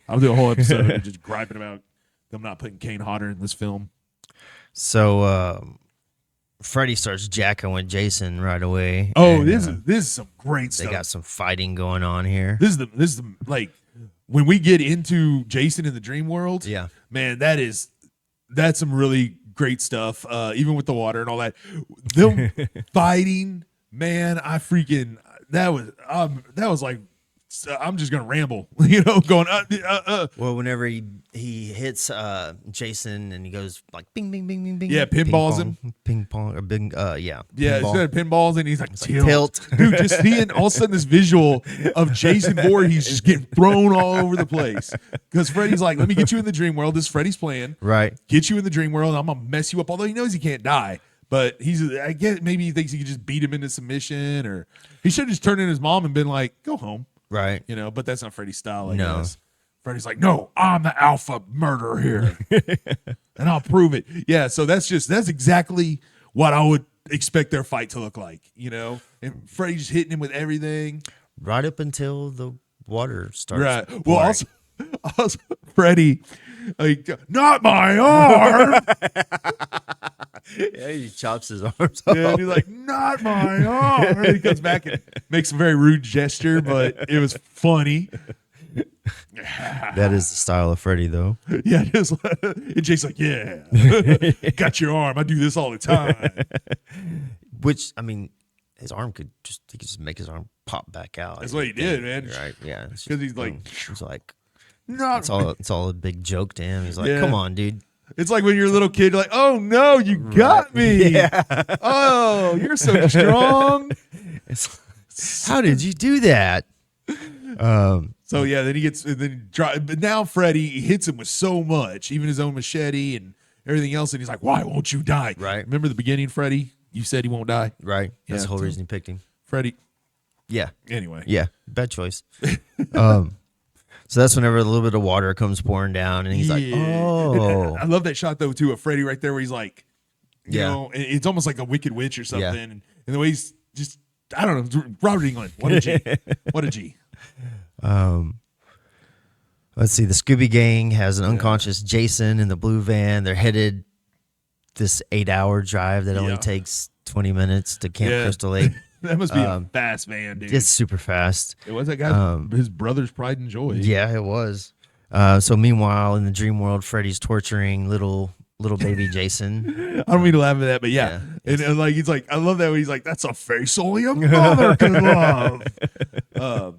I'll do a whole episode of just griping about them not putting Kane Hodder in this film. So Freddy starts jacking with Jason right away. Oh, and, this is some great they stuff. got some fighting going on here. This is the like when we get into Jason in the dream world. Yeah. Man, that's some really great stuff. Even with the water and all that, them fighting, man. That was like, I'm just gonna ramble, you know, going. Well, whenever he hits Jason and he goes like bing bing bing bing bing. Yeah, pinballs him. Ping pong or bing. Yeah. Yeah, pinball. instead of pinballs, and he's like, tilt. Dude, just seeing all of a sudden this visual of Jason Voorhees just getting thrown all over the place. Because Freddy's like, let me get you in the dream world. This is Freddy's plan. Right. Get you in the dream world. I'm going to mess you up. Although he knows he can't die. But I guess maybe he thinks he could just beat him into submission. Or he should have just turned in his mom and been like, go home. Right. You know, but that's not Freddy's style, I No. guess. Freddy's like, no, I'm the alpha murderer here. And I'll prove it. Yeah, so that's exactly what I would expect their fight to look like, you know? And Freddy just hitting him with everything. Right up until the water starts. Right. Well, also Freddy, like, not my arm. Yeah, he chops his arms Yeah, and off. he's like, not my arm. And he comes back and makes a very rude gesture, but it was funny. That is the style of Freddy, though. Yeah, and Jake's like, yeah, got your arm. I do this all the time. Which, I mean, he could just make his arm pop back out. That's what he did, man. Right? Yeah. Because he's like, It's like not. it's all a big joke to him. He's like, Yeah. come on, dude. It's like when you're a little kid, you're like, oh no, you got me. Yeah. Oh, you're so strong. How did you do that? So yeah, then he gets, but now Freddy hits him with so much, even his own machete and everything else, and he's like, why won't you die? Right. Remember the beginning, Freddy? You said he won't die. Right. That's Yeah, the whole so- reason he picked him. Freddy, Yeah. Anyway. Yeah. Bad choice. So that's whenever a little bit of water comes pouring down, and he's like, "Oh." I love that shot though too of Freddy right there, where he's like, you Yeah. know, it's almost like a Wicked Witch or something, and the way he's just, I don't know, Robert Englund, what a G, what a G. Let's see. The Scooby Gang has an unconscious Jason in the blue van. They're headed this 8-hour drive that only takes 20 minutes to Camp Crystal Lake. That must be a fast van, dude. It's super fast. It was that guy, his brother's pride and joy. Yeah, it was. So meanwhile, in the dream world, Freddy's torturing little baby Jason. I don't mean to laugh at that, but yeah. And like he's like, I love that when he's like, that's a face only a mother can love.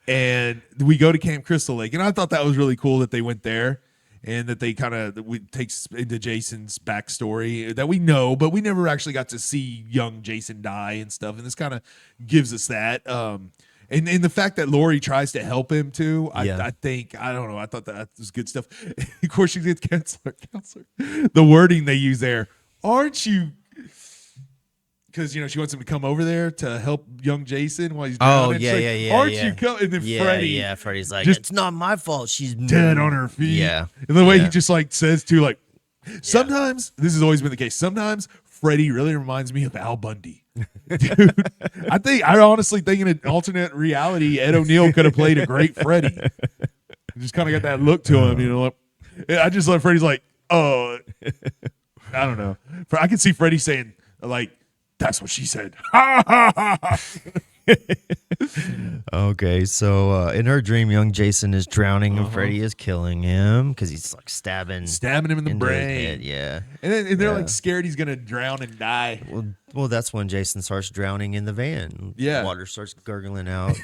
And we go to Camp Crystal Lake, and I thought that was really cool that they went there, and that they kind of takes into Jason's backstory that we know, but we never actually got to see young Jason die and stuff. And this kind of gives us that. And the fact that Lori tries to help him too, I think, I don't know, I thought that was good stuff. Of course, she gets counselor. The wording they use there, aren't you? Because, you know, she wants him to come over there to help young Jason while he's drowning. Oh, yeah. Aren't you coming? And then Freddy's like, just it's not my fault. She's dead on her feet. Yeah. And the way he just like says too, like, sometimes, this has always been the case, sometimes Freddy really reminds me of Al Bundy. Dude, I honestly think in an alternate reality, Ed O'Neill could have played a great Freddy. Just kind of got that look to him, you know. I just love Freddy's like, oh, I don't know. I can see Freddy saying, like, that's what she said. Okay, so in her dream, young Jason is drowning and Freddy is killing him because he's like stabbing him in the brain. Head, yeah, and they're like scared he's gonna drown and die. Well, that's when Jason starts drowning in the van. Yeah, water starts gurgling out,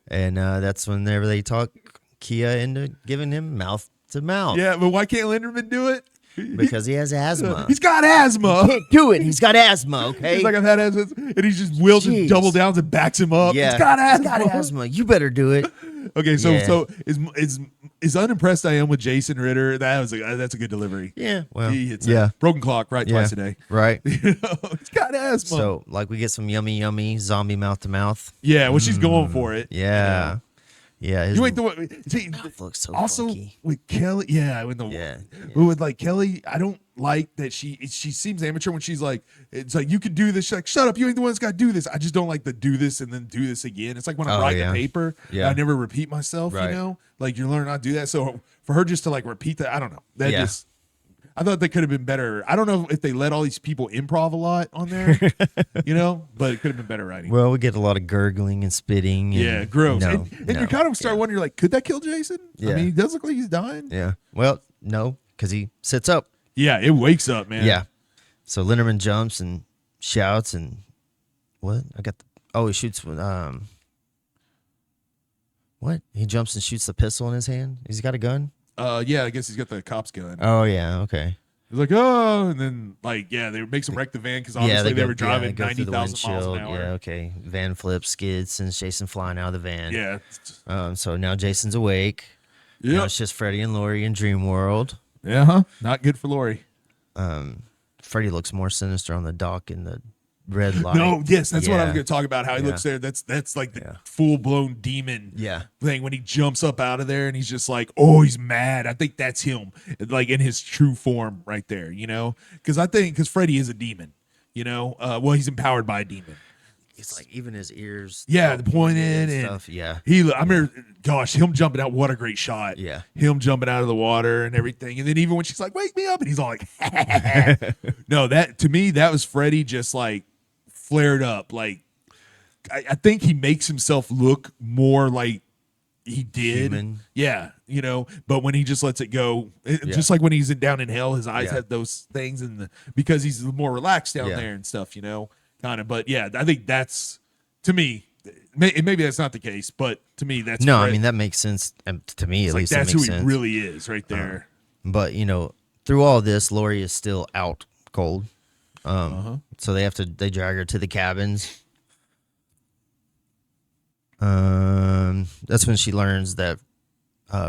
and that's whenever they talk Kia into giving him mouth to mouth. Yeah, but why can't Linderman do it? Because he has asthma. He's got asthma. He can't do it. He's got asthma, okay? He's like, I've had asthma. And he just wheels and double downs and backs him up. Yeah. He's got asthma. He's got asthma. You better do it. Okay, so is unimpressed I am with Jason Ritter. That's a good delivery. Yeah. Well, he hits a broken clock twice a day. Right. You know, he's got asthma. So like we get some yummy zombie mouth to mouth. Yeah, well she's going for it. Yeah. You know? Yeah, you ain't the one. See, mouth looks so also funky. with Kelly. Yeah, with like Kelly, I don't like that she seems amateur when she's like, it's like you could do this. She's like, shut up, you ain't the one that's got to do this. I just don't like the do this and then do this again. It's like when I write a paper, I never repeat myself. Right. You know, like you're learning not to do that. So for her just to like repeat that, I don't know. That just. I thought they could have been better. I don't know if they let all these people improv a lot on there, you know, but it could have been better writing. Well, we get a lot of gurgling and spitting. And gross. And you kind of start wondering, like, could that kill Jason? Yeah. I mean, he does look like he's dying. Yeah. Well, no, because he sits up. Yeah, it wakes up, man. Yeah. So Linderman jumps and shouts and what? He shoots with what? He jumps and shoots the pistol in his hand. He's got a gun. Yeah, I guess he's got the cop's gun. Oh yeah, okay. He's like, oh, and then like, they makes him wreck the van because obviously they were driving 90,000 miles an hour. Yeah, okay. Van flips, skids, sends Jason flying out of the van. Yeah. So now Jason's awake. Yeah. Now it's just Freddy and Lori in Dream World. Yeah, huh? Not good for Lori. Freddy looks more sinister on the dock in the red light. No, yes, that's what I was going to talk about. How he looks there. That's like the full blown demon thing when he jumps up out of there and he's just like, oh, he's mad. I think that's him, like in his true form right there. You know, because Freddy is a demon. You know, well, he's empowered by a demon. It's like even his ears. Yeah, the pointed and stuff. Yeah. I remember, gosh, him jumping out. What a great shot. Yeah. Him jumping out of the water and everything. And then even when she's like, wake me up. And he's all like, no, to me, that was Freddy just like flared up. Like, I think he makes himself look more like he did. Human. Yeah. You know, but when he just lets it go, just like when he's down in hell, his eyes had those things because he's more relaxed down there and stuff, you know. Kind of, but yeah, I think that's, to me, maybe that's not the case, but to me, that's no. I mean, that makes sense to me. At least that's that makes who sense. he really is, right there. But you know, through all this, Lori is still out cold. So they drag her to the cabins. That's when she learns that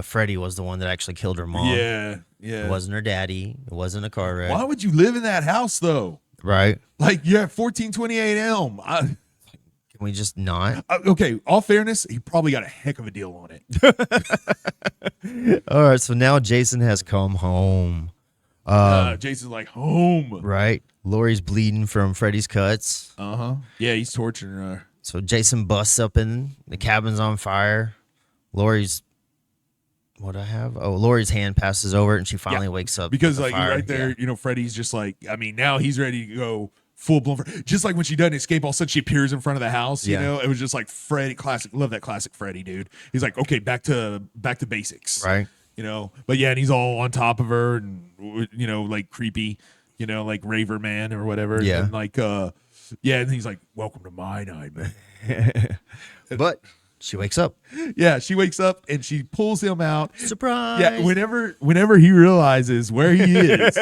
Freddy was the one that actually killed her mom. Yeah. It wasn't her daddy. It wasn't a car wreck. Why would you live in that house though? Right. Like you're at 1428 Elm. Can we just not? Okay, all fairness, he probably got a heck of a deal on it. All right, so now Jason has come home. Jason's like, home. Right? Lori's bleeding from Freddy's cuts. Yeah, he's torturing her. So Jason busts up in the cabin's on fire. Lori's Lori's hand passes over it and she finally wakes up because with the like fire. right there, Freddy's just like, I mean, now he's ready to go full blown. Just like when she doesn't escape, all of a sudden she appears in front of the house. You know, it was just like Freddy, classic. Love that classic Freddy, dude. He's like, okay, back to basics, Right? But yeah, and he's all on top of her and like creepy, like raver man or whatever. Yeah, and like and he's like, welcome to my nightmare. But she wakes up. Yeah, she wakes up and she pulls him out. Surprise! Yeah, whenever he realizes where he is,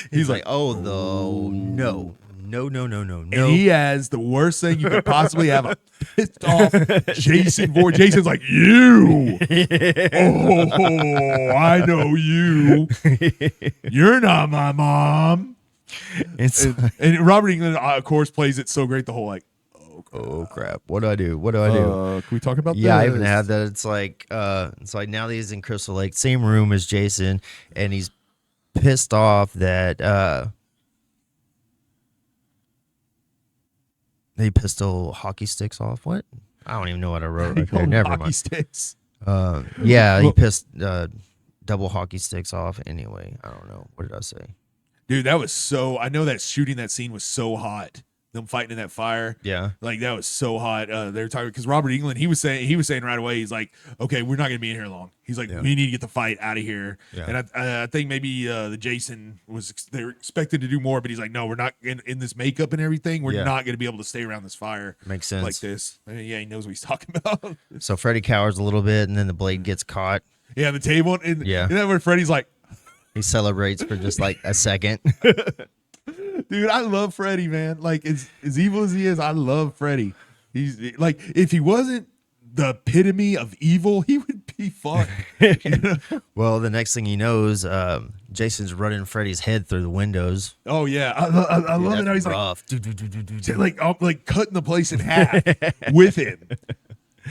he's like, "Oh no. And he has the worst thing you could possibly have, a pissed off Jason voice. Jason's like, you. Oh, I know you. You're not my mom. And Robert Englund, of course, plays it so great. The whole like, oh crap. What do I do? What do I do? Can we talk about that? Yeah, I even had that. It's like now that he's in Crystal Lake, same room as Jason, and he's pissed off that they pistol hockey sticks off. What? I don't even know what I wrote. Okay, never hockey mind. Sticks. He pissed double hockey sticks off. Anyway, I don't know. What did I say? Dude, that was so. I know that shooting that scene was so hot. Them fighting in that fire, like that was so hot. They were talking because Robert Englund, he was saying right away, he's like, okay, we're not gonna be in here long. He's like, we need to get the fight out of here. And I think maybe the Jason they were expected to do more, but he's like, no, we're not in this makeup and everything. We're not gonna be able to stay around this fire. Makes sense. Like this. I mean, he knows what he's talking about. So Freddy cowers a little bit, and then the blade gets caught. Yeah, the table. And then where Freddy's like, he celebrates for just like a second. Dude, I love Freddy, man. Like, as evil as he is, I love Freddy. He's like, if he wasn't the epitome of evil, he would be fun. Well, the next thing he knows, Jason's running Freddy's head through the windows. Oh yeah, I love it how he's rough. like cutting the place in half with him.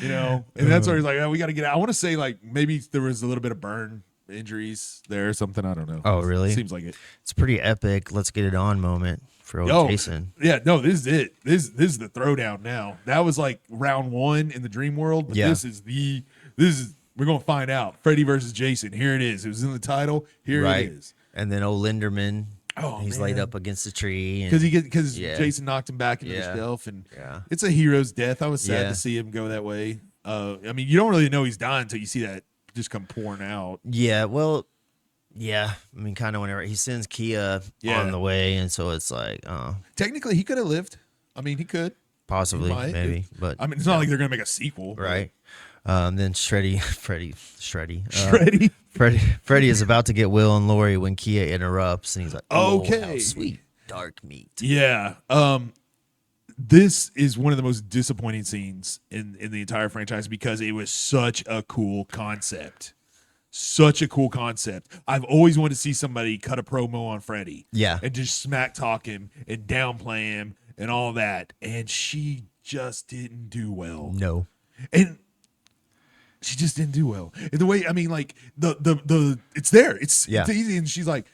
And that's where he's like, oh, we got to get out. I want to say like maybe there was a little bit of burn injuries there or something. I don't know. Oh, really? Seems like it. It's pretty epic. Let's get it on moment for old Jason. Yeah, no, this is it. This is the throwdown now. That was like round one in the dream world, but this is we're gonna find out. Freddy versus Jason. Here it is. It was in the title. Here it is. And then old Linderman. He's laid up against the tree because Jason knocked him back into the shelf, and it's a hero's death. I was sad to see him go that way. I mean, you don't really know he's dying until you see that just come pouring out. Yeah, well, I mean, kind of whenever he sends Kia on the way, and so it's like, technically he could have lived. I mean, he could possibly, maybe, but I mean, it's not like they're gonna make a sequel, right? Then Freddy is about to get Will and Lori when Kia interrupts, and he's like, "Oh, how sweet dark meat." Yeah. This is one of the most disappointing scenes in the entire franchise because it was such a cool concept. Such a cool concept. I've always wanted to see somebody cut a promo on Freddy. Yeah. And just smack talk him and downplay him and all that. And she just didn't do well. No. And she just didn't do well. And the way, I mean, like the it's there. It's easy. And she's like,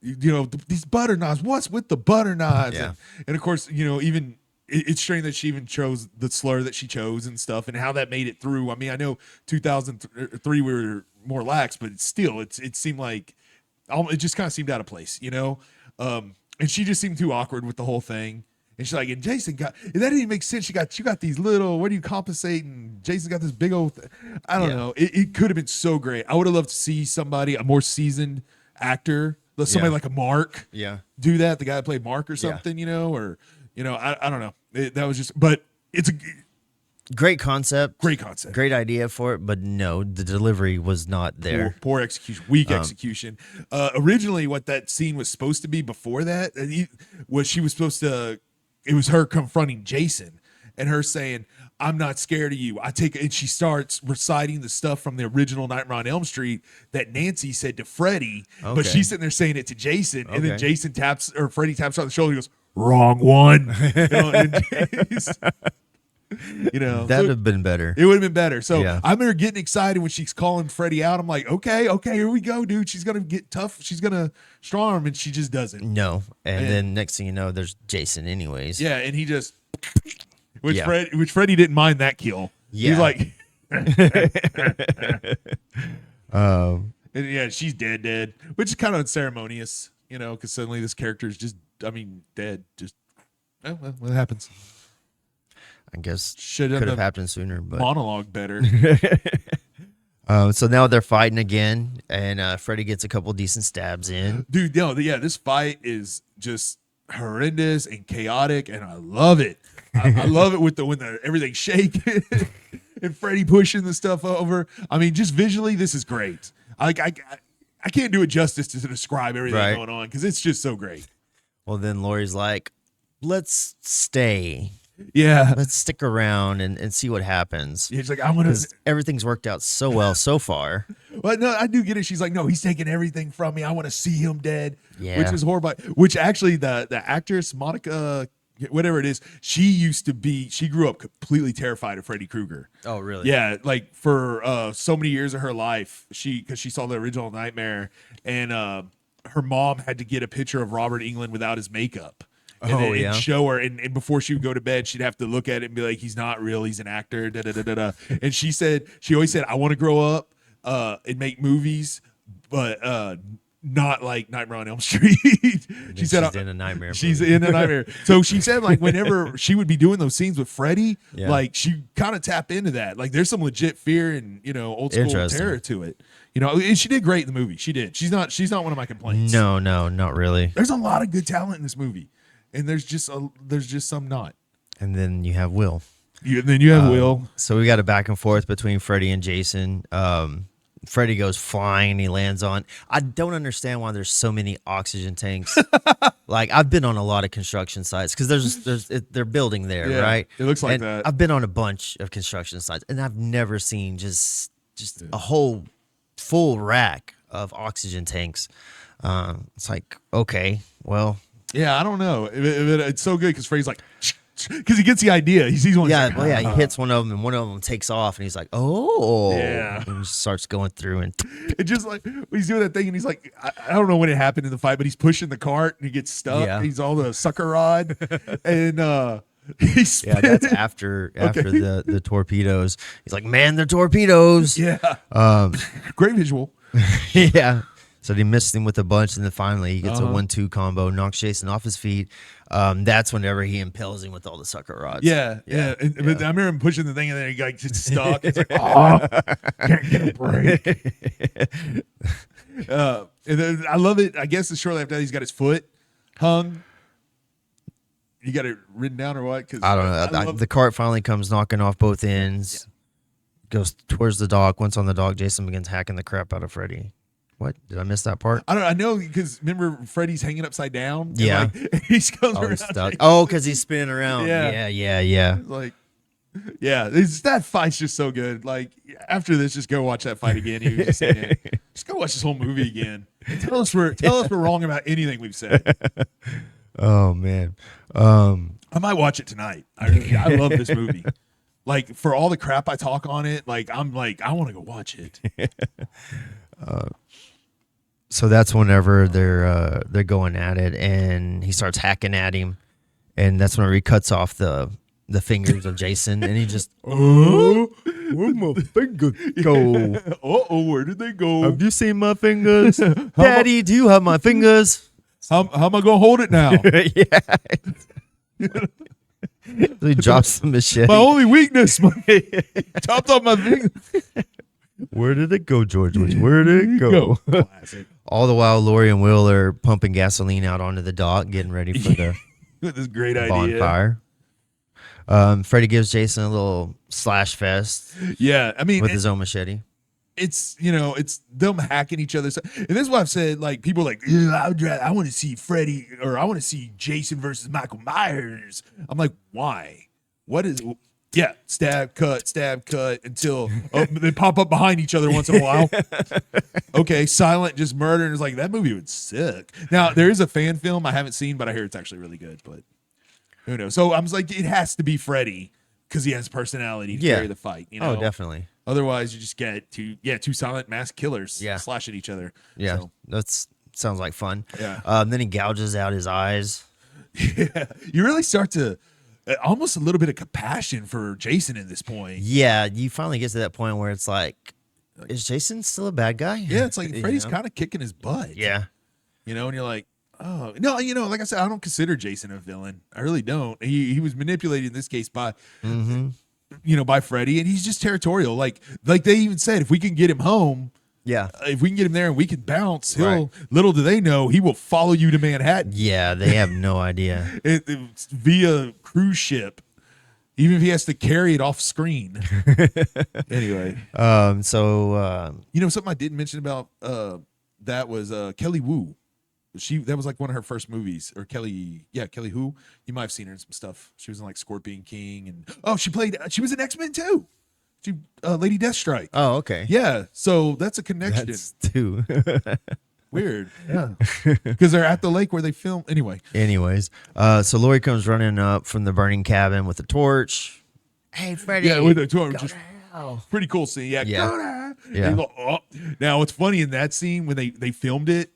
these butter knives, what's with the butter knives? Yeah. And of course, even it's strange that she even chose the slur that she chose and stuff and how that made it through. I mean, I know 2003 we were more lax, but still, it seemed like it just kind of seemed out of place, and she just seemed too awkward with the whole thing. And she's like, and Jason that didn't even make sense. You got these little, what do you compensate? And Jason got this big old, I don't know. It could have been so great. I would have loved to see somebody, a more seasoned actor, somebody like a Mark, do that. The guy that played Mark or something, or I don't know. That was just, but it's a great concept, great idea for it. But no, the delivery was not there. Poor execution, weak execution. Originally, what that scene was supposed to be before that, it was her confronting Jason and her saying, "I'm not scared of you. And she starts reciting the stuff from the original Nightmare on Elm Street that Nancy said to Freddy, but she's sitting there saying it to Jason, and then Freddy taps her on the shoulder and goes, "Wrong one." That'd have been better. It would have been better. So Yeah. I remember getting excited when she's calling Freddy out. I'm like, okay, here we go, dude. She's gonna get tough. She's gonna strong arm, and she just doesn't. No, and then next thing you know, there's Jason. Anyways, Yeah, and he just which Yeah. Freddy didn't mind that kill. Yeah. He's like, um, and yeah, she's dead, which is kind of unceremonious, because suddenly this character is just, dead. Just, well, what happens? I guess Should could have have happened sooner, but monologue better. so now they're fighting again, and Freddy gets a couple decent stabs in. Dude, this fight is just horrendous and chaotic, and I love it. I love it when everything's shaking and Freddy pushing the stuff over. I mean, just visually, this is great. I can't do it justice to describe everything Right. going on because it's just so great. Well, then Laurie's like, "Let's stay. Yeah. Let's stick around and see what happens." She's like, I'm gonna. Because everything's worked out so well so far. Well, no, I do get it. She's like, no, he's taking everything from me. I want to see him dead. Yeah. Which is horrible. Which actually, the actress Monica, whatever it is, she grew up completely terrified of Freddy Krueger. Oh, really? Yeah, like for so many years of her life, because she saw the original Nightmare, and her mom had to get a picture of Robert Englund without his makeup. And show her, and before she would go to bed, she'd have to look at it and be like, "He's not real. He's an actor." Da, da, da, da, da. And she always said, "I want to grow up and make movies, but not like Nightmare on Elm Street." She said, she's in a nightmare. She's movie. in a nightmare. So she said, like, whenever she would be doing those scenes with Freddy, Yeah. like she kind of tapped into that. Like, there's some legit fear and old school Interesting. terror to it. And she did great in the movie. She did. She's not one of my complaints. No, not really. There's a lot of good talent in this movie. And there's just some not. And then you have Will. Then you have Will. So we got a back and forth between Freddy and Jason. Freddy goes flying and he lands on. I don't understand why there's so many oxygen tanks. Like, I've been on a lot of construction sites because they're building there, Yeah, right? it looks like And that. I've been on a bunch of construction sites and I've never seen just a whole full rack of oxygen tanks. It's like, okay, well. Yeah, I don't know. It's so good because Freddy's like, because he gets the idea. He sees one. Yeah, he's like, he hits one of them, and one of them takes off, and he's like, "Oh, Yeah. and just starts going through, and It's just like when he's doing that thing, and he's like, I don't know when it happened in the fight, but he's pushing the cart and he gets stuck. Yeah. He's all the sucker rod, and he's yeah, that's after the torpedoes. He's like, "Man, they're torpedoes." yeah, great visual. Yeah. So they missed him with a bunch, and then finally he gets a Uh-huh. 1-2 combo, knocks Jason off his feet. That's whenever he impales him with all the sucker rods. Yeah. But I remember him pushing the thing, and then he like gets stuck. It's like, oh, can't get a break. And then I love it. I guess it's shortly after that he's got his foot hung. You got it written down or what? Because I don't know. The cart finally comes knocking off both ends, goes towards the dock. Once on the dock, Jason begins hacking the crap out of Freddy. What? Did I miss that part? I know because remember Freddy's hanging upside down. And Yeah. like, he goes Oh, around. he's stuck. Oh, because he's spinning around. Yeah. Yeah. It's like, yeah, that fight's just so good. Like after this, just go watch that fight again. He was just saying it. Just go watch this whole movie again. And tell us we're wrong about anything we've said. Oh man. I might watch it tonight. I love this movie. Like for all the crap I talk on it, I'm like I want to go watch it. So that's whenever they're going at it, and he starts hacking at him, and that's whenever he cuts off the fingers of Jason, and he just where'd my fingers go? Where did they go? Have you seen my fingers, Daddy? Do you have my fingers? How am I gonna hold it now? Yeah. So he drops the machete. My only weakness, chopped off my finger. Where did it go, George? Where did it go? Classic. All the while, Lori and Will are pumping gasoline out onto the dock, getting ready for the With this great idea. bonfire. Freddy gives Jason a little slash fest Yeah, I mean, with his own machete. it's it's them hacking each other. And this is why I've said like people are like I want to see Freddy or I want to see Jason versus Michael Myers. I'm like, why? What is? Yeah, stab cut until they pop up behind each other once in a while. Okay, silent, just murder. And it's like that movie would suck. Now there is a fan film I haven't seen, but I hear it's actually really good. But who knows? So I was like, it has to be Freddy because he has personality to Yeah. carry the fight. You know, Oh, definitely. Otherwise, you just get two silent masked killers Yeah. slash at each other. Yeah, So, that's sounds like fun. Yeah. Then he gouges out his eyes. yeah, you really start to almost a little bit of compassion for Jason at this point. Yeah, you finally get to that point where it's like, is Jason still a bad guy? Yeah, it's like You Freddy's know? kind of kicking his butt. Yeah. You know, and you're like, oh no, like I said, I don't consider Jason a villain. I really don't. He was manipulated in this case by by Freddy, and he's just territorial. Like they even said, if we can get him home, Yeah. if we can get him there and we can bounce, he'll. Right. Little do they know, he will follow you to Manhattan. Yeah, they have no idea. It's via cruise ship, even if he has to carry it off screen. Anyway, something I didn't mention about that was Kelly Wu. That was like one of her first movies, or Kelly Hu. You might have seen her in some stuff. She was in like Scorpion King, and she was in X-Men too. She Lady Deathstrike. Oh, okay. Yeah, so that's a connection. That's two. Weird. Yeah. Because they're at the lake where they film. Anyway. Anyways, so Lori comes running up from the burning cabin with a torch. Hey, Freddy. Yeah, with the torch. Just hell. pretty cool scene. Yeah. Yeah. Go down. Yeah. And you go, oh. Now, what's funny in that scene when they filmed it,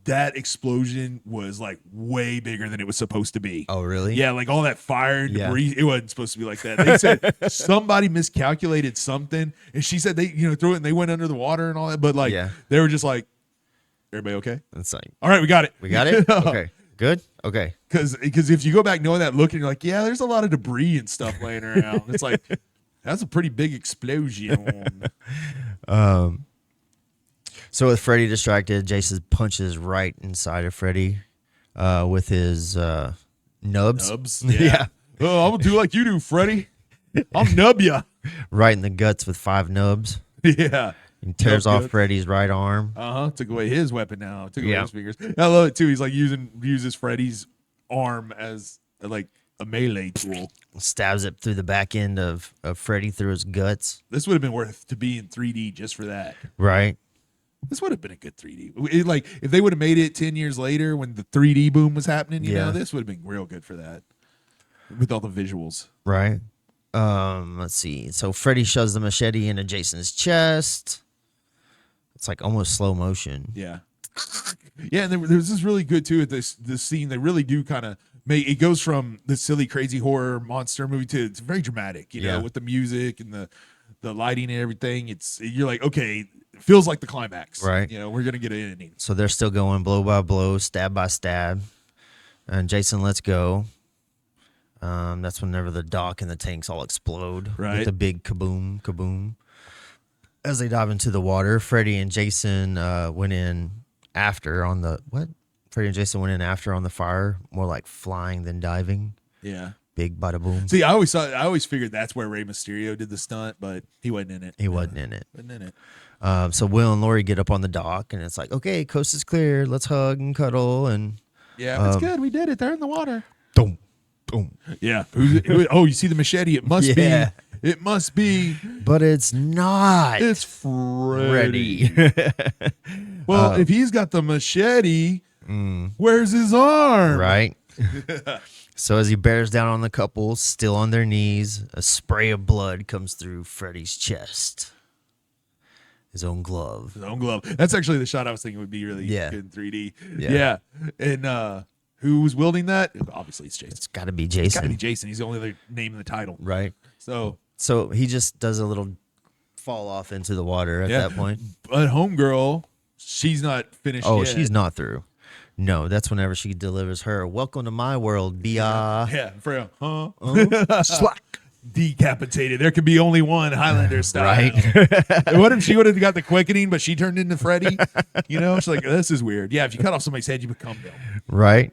that explosion was like way bigger than it was supposed to be. Oh, really? Yeah, like all that fire and Yeah. debris, it wasn't supposed to be like that. They said somebody miscalculated something, and she said they threw it and they went under the water and all that, but like Yeah. they were just like, everybody okay? It's like, All right, we got it. we got it? Okay. Good? Okay. Because if you go back knowing that look and you're like, yeah, there's a lot of debris and stuff laying around. It's like, that's a pretty big explosion. So with Freddy distracted, Jason punches right inside of Freddy with his nubs. Nubs? Yeah. Oh, I'm going to do like you do, Freddy. I'll nub ya. Right in the guts with 5 nubs. Yeah. He tears Nub off guts. Freddy's right arm. Took away his weapon now. Took away Yeah. his fingers. I love it too. He's like uses Freddy's arm as like a melee tool. Stabs it through the back end of Freddy through his guts. This would have been worth to be in 3D just for that. Right. This would have been a good 3D. Like if they would have made it 10 years later when the 3D boom was happening, you know, this would have been real good for that. With all the visuals. Right. Let's see. So Freddy shoves the machete into Jason's chest. It's like almost slow motion. Yeah. Yeah, and there's this really good too at this scene. They really do kind of make it goes from the silly, crazy horror monster movie to it's very dramatic, you know, with the music and the lighting and everything. You're like, okay, it feels like the climax. Right. You know, we're gonna get an ending. So they're still going blow by blow, stab by stab. And Jason lets go. That's whenever the dock and the tanks all explode. Right. With a big kaboom, kaboom. As they dive into the water, Freddy and Jason went in after on the what? Freddy and Jason went in after on the fire, more like flying than diving. Yeah. Big bada boom. See, I always figured that's where Rey Mysterio did the stunt, but he wasn't in it. He wasn't in it. Wasn't in it. So Will and Lori get up on the dock, and it's like, okay, coast is clear. Let's hug and cuddle. And Yeah, it's good. We did it. They're in the water. boom, boom. Yeah. Oh, you see the machete? It must Yeah. be. It must be. But it's not. It's Freddy. Ready. Well, if he's got the machete, where's his arm? Right. So as he bears down on the couple, still on their knees, a spray of blood comes through Freddy's chest. His own glove. His own glove. That's actually the shot I was thinking would be really Yeah. good in 3D. Yeah. Yeah. And who was wielding that? Obviously, it's Jason. It's got to be It's got to Jason. be Jason. He's the only other name in the title. Right. So he just does a little fall off into the water at that point. But homegirl, she's not finished Oh, yet. she's not through. No, that's whenever she delivers her welcome to my world, B.I. Yeah, for real. Huh? Slack. Decapitated. There could be only one Highlander style. Right. What if she would have got the quickening, but she turned into Freddy? You know, she's like, this is weird. Yeah, if you cut off somebody's head, you become them. Right.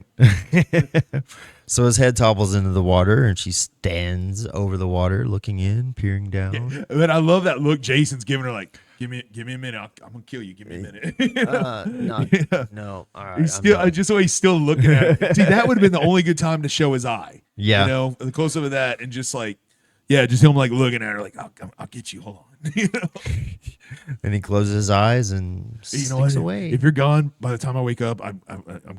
So his head topples into the water, and she stands over the water, looking in, peering down. But I love that look Jason's giving her, like, give me a minute. I'm gonna kill you. Give me a minute. You know? No. All right. He's still just so he's still looking at her. See, that would have been the only good time to show his eye. Yeah. You know, the close up of that, and just like, yeah, just him like looking at her, like, I'll get you. Hold on. You know? And he closes his eyes and sneaks away. If you're gone by the time I wake up, I'm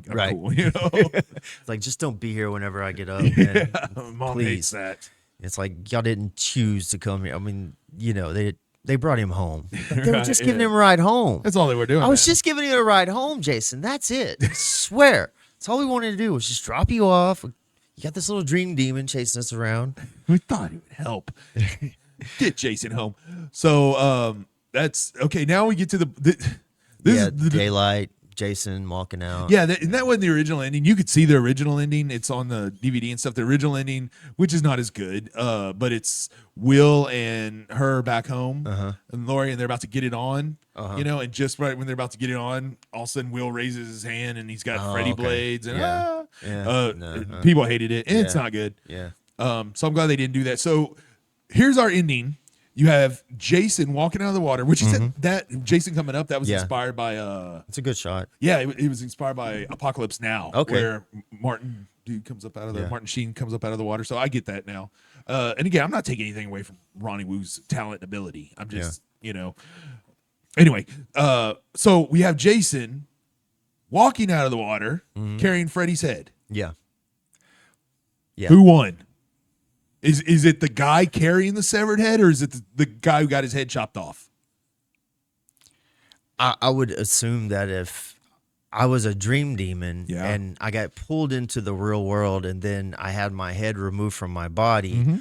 Right. cool. You know, It's like, just don't be here whenever I get up. Man. Mom hates Please. that. It's like y'all didn't choose to come here. I mean, they brought him home. They were Right, just giving yeah. him a ride home. That's all they were doing. I was man. just giving you a ride home, Jason. That's it. I swear. That's all we wanted to do was just drop you off. You got this little dream demon chasing us around. We thought it would help. Get Jason home. So that's okay. Now we get to this Yeah, is the daylight, Jason walking out. yeah, and that wasn't the original ending. You could see the original ending. It's on the DVD and stuff. The original ending, which is not as good, but it's Will and her back home, and Lori, and they're about to get it on. And just right when they're about to get it on, all of a sudden Will raises his hand and he's got Freddy okay. blades, and No, people hated it, and it's Yeah. not good. Yeah. So I'm glad they didn't do that. So here's our ending. You have Jason walking out of the water, which is that Jason coming up. That was Yeah. inspired by It's a good shot. yeah, it was inspired by Apocalypse Now, Okay. where Martin comes up out of the Martin Sheen comes up out of the water. So I get that now. And again, I'm not taking anything away from Ronnie Woo's talent and ability. I'm just Anyway, so we have Jason walking out of the water carrying Freddy's head. Yeah. Yeah. Who won? Is it the guy carrying the severed head, or is it the guy who got his head chopped off? I would assume that if I was a dream demon Yeah. and I got pulled into the real world and then I had my head removed from my body,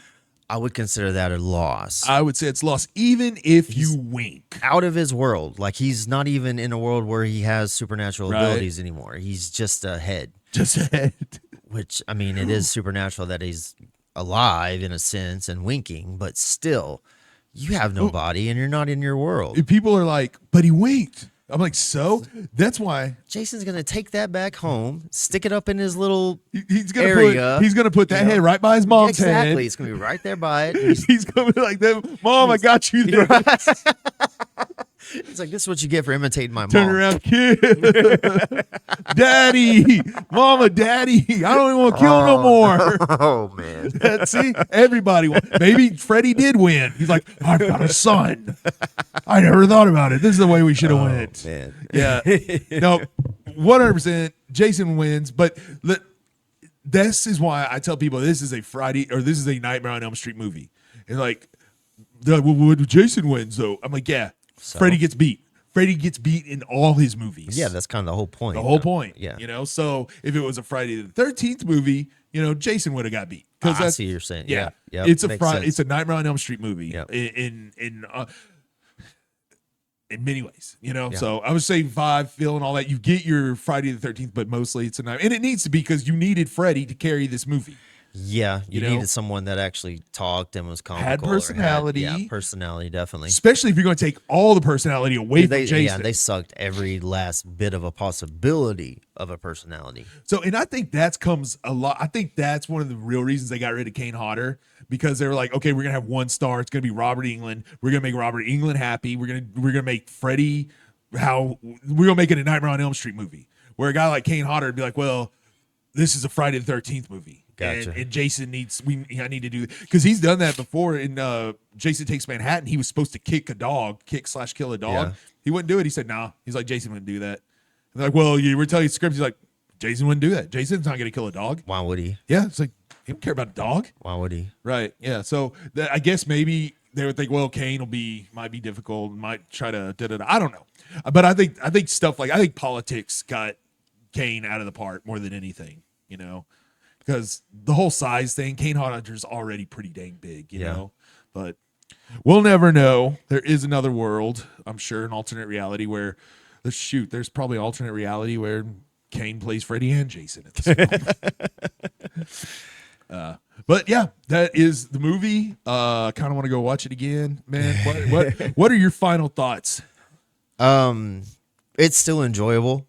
I would consider that a loss. I would say it's lost, even if you wink. Out of his world. Like he's not even in a world where he has supernatural Right. abilities anymore. He's just a head, Just a head. which, I mean, it is supernatural that he's alive in a sense and winking, but still, you have no body and you're not in your world. If people are like, but he winked. I'm like, so that's why Jason's going to take that back home, stick it up in his little he's gonna area. put that head right by his mom's Exactly. head. It's going to be right there by it. He's gonna be like that. Mom, I got you there. It's like, this is what you get for imitating my Turn mom. around, kid. Daddy, mama, daddy. I don't even want to kill no more. Oh, man. See, everybody won. Maybe Freddy did win. He's like, I've got a son. I never thought about it. This is the way we should have went. Man. Yeah. No, 100%. Jason wins, but this is why I tell people this is a this is a Nightmare on Elm Street movie. And like, Jason wins though. I'm like, yeah. So? Freddy gets beat. Freddy gets beat in all his movies. Yeah, that's kind of the whole point. The whole point. Yeah. So if it was a Friday the 13th movie, Jason would have got beat. I That's, see what you're saying. yeah. Yep, It's a makes sense. it's a Nightmare on Elm Street movie. Yep. In many ways, So I would say vibe, feel, and all that. You get your Friday the 13th, but mostly it's a night, and it needs to be because you needed Freddy to carry this movie. Yeah, you You know? needed someone that actually talked and was comical. Had or personality. personality, definitely. Especially if you're going to take all the personality away from Jason. Yeah, they sucked every last bit of a possibility of a personality. So, and I think comes a lot. I think that's one of the real reasons they got rid of Kane Hodder, because they were like, okay, we're gonna have one star. It's gonna be Robert Englund. We're gonna make Robert Englund happy. We're gonna make Freddy we're gonna make it a Nightmare on Elm Street movie, where a guy like Kane Hodder would be like, well, this is a Friday the 13th movie. Gotcha. And Jason I need to do, because he's done that before in Jason Takes Manhattan. He was supposed to kill a dog. Yeah. He wouldn't do it. He said, nah. He's like, Jason wouldn't do that. And they're like, well, you were telling the script. He's like, Jason wouldn't do that. Jason's not going to kill a dog. Why would he? Yeah. It's like, he don't care about a dog. Why would he? Right. Yeah. So I guess maybe they would think, well, Kane might be difficult, might try to da-da-da. I don't know. But I think stuff like, I think politics got Kane out of the part more than anything, because the whole size thing, Kane Hodder's already pretty dang big, you know. But we'll never know. There is another world, I'm sure, an alternate reality where, there's probably an alternate reality where Kane plays Freddy and Jason at this moment. But yeah, that is the movie. Kind of want to go watch it again, man. What are your final thoughts? It's still enjoyable,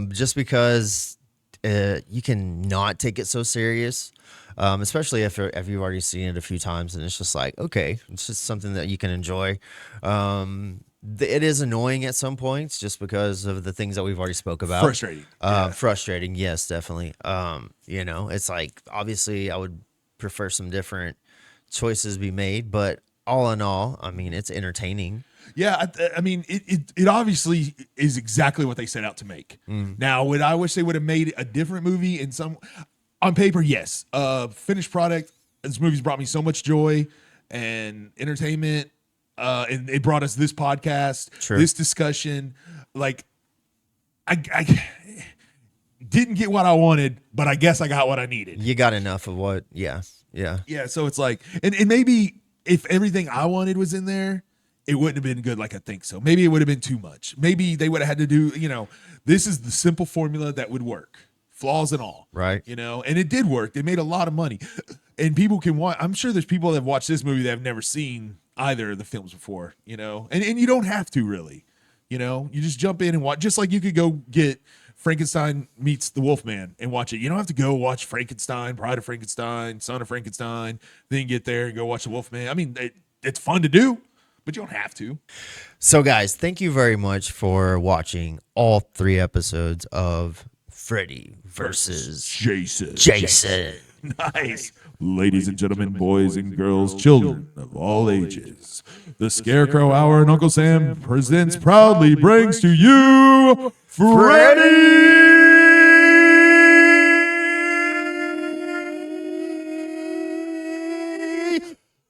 just because you can not take it so serious, especially if you've already seen it a few times, and it's just like, okay, it's just something that you can enjoy. It is annoying at some points just because of the things that we've already spoke about. Frustrating. Frustrating, yes, definitely. It's like, obviously I would prefer some different choices be made, but all in all, I mean, it's entertaining. Yeah, I mean, it obviously is exactly what they set out to make. Now, would I wish they would have made a different movie on paper? Yes. Finished product, This movie's brought me so much joy and entertainment, and it brought us this podcast, this discussion. Like, I didn't get what I wanted, but I guess I got what I needed. You got enough of what? Yeah. So it's like, and maybe if everything I wanted was in there, it wouldn't have been good like I think so. Maybe it would have been too much. Maybe they would have had to do, this is the simple formula that would work, flaws and all. Right. And it did work. They made a lot of money. And people can watch, I'm sure there's people that have watched this movie that have never seen either of the films before, and you don't have to really, you just jump in and watch, just like you could go get Frankenstein meets the Wolfman and watch it. You don't have to go watch Frankenstein, Bride of Frankenstein, Son of Frankenstein, then get there and go watch the Wolfman. I mean, it's fun to do, but you don't have to. So, guys, thank you very much for watching all 3 episodes of Freddy versus Jason. Nice. Ladies and gentlemen, boys and girls, children of all ages, the Scarecrow Hour and Uncle Sam presents proudly brings to you Freddy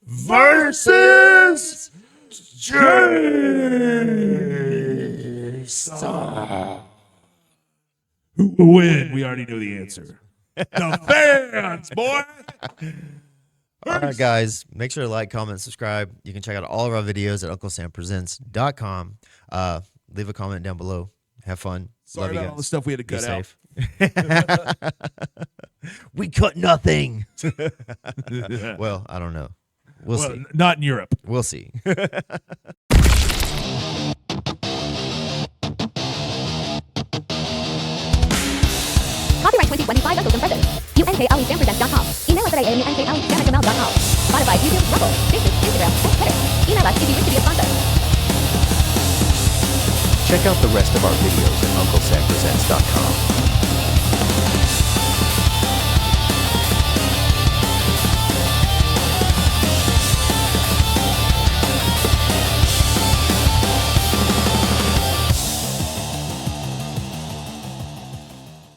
versus Jason. Who will win? We already know the answer. The fans, boy. All right, guys, make sure to like, comment, subscribe. You can check out all of our videos at UncleSamPresents.com. Leave a comment down below. Have fun. Sorry Love you about guys. all the stuff we had to cut out. We cut nothing. Well, I don't know. We'll see. Not in Europe. We'll see. Copyright 2025 Uncle Sam Presents. UNKLESamPresents.com. Email us at AMUNKLESam@gmail.com. Spotify, YouTube, Rumble, Facebook, Instagram, and Twitter. Email us if you wish to be a sponsor. Check out the rest of our videos at UncleSamPresents.com.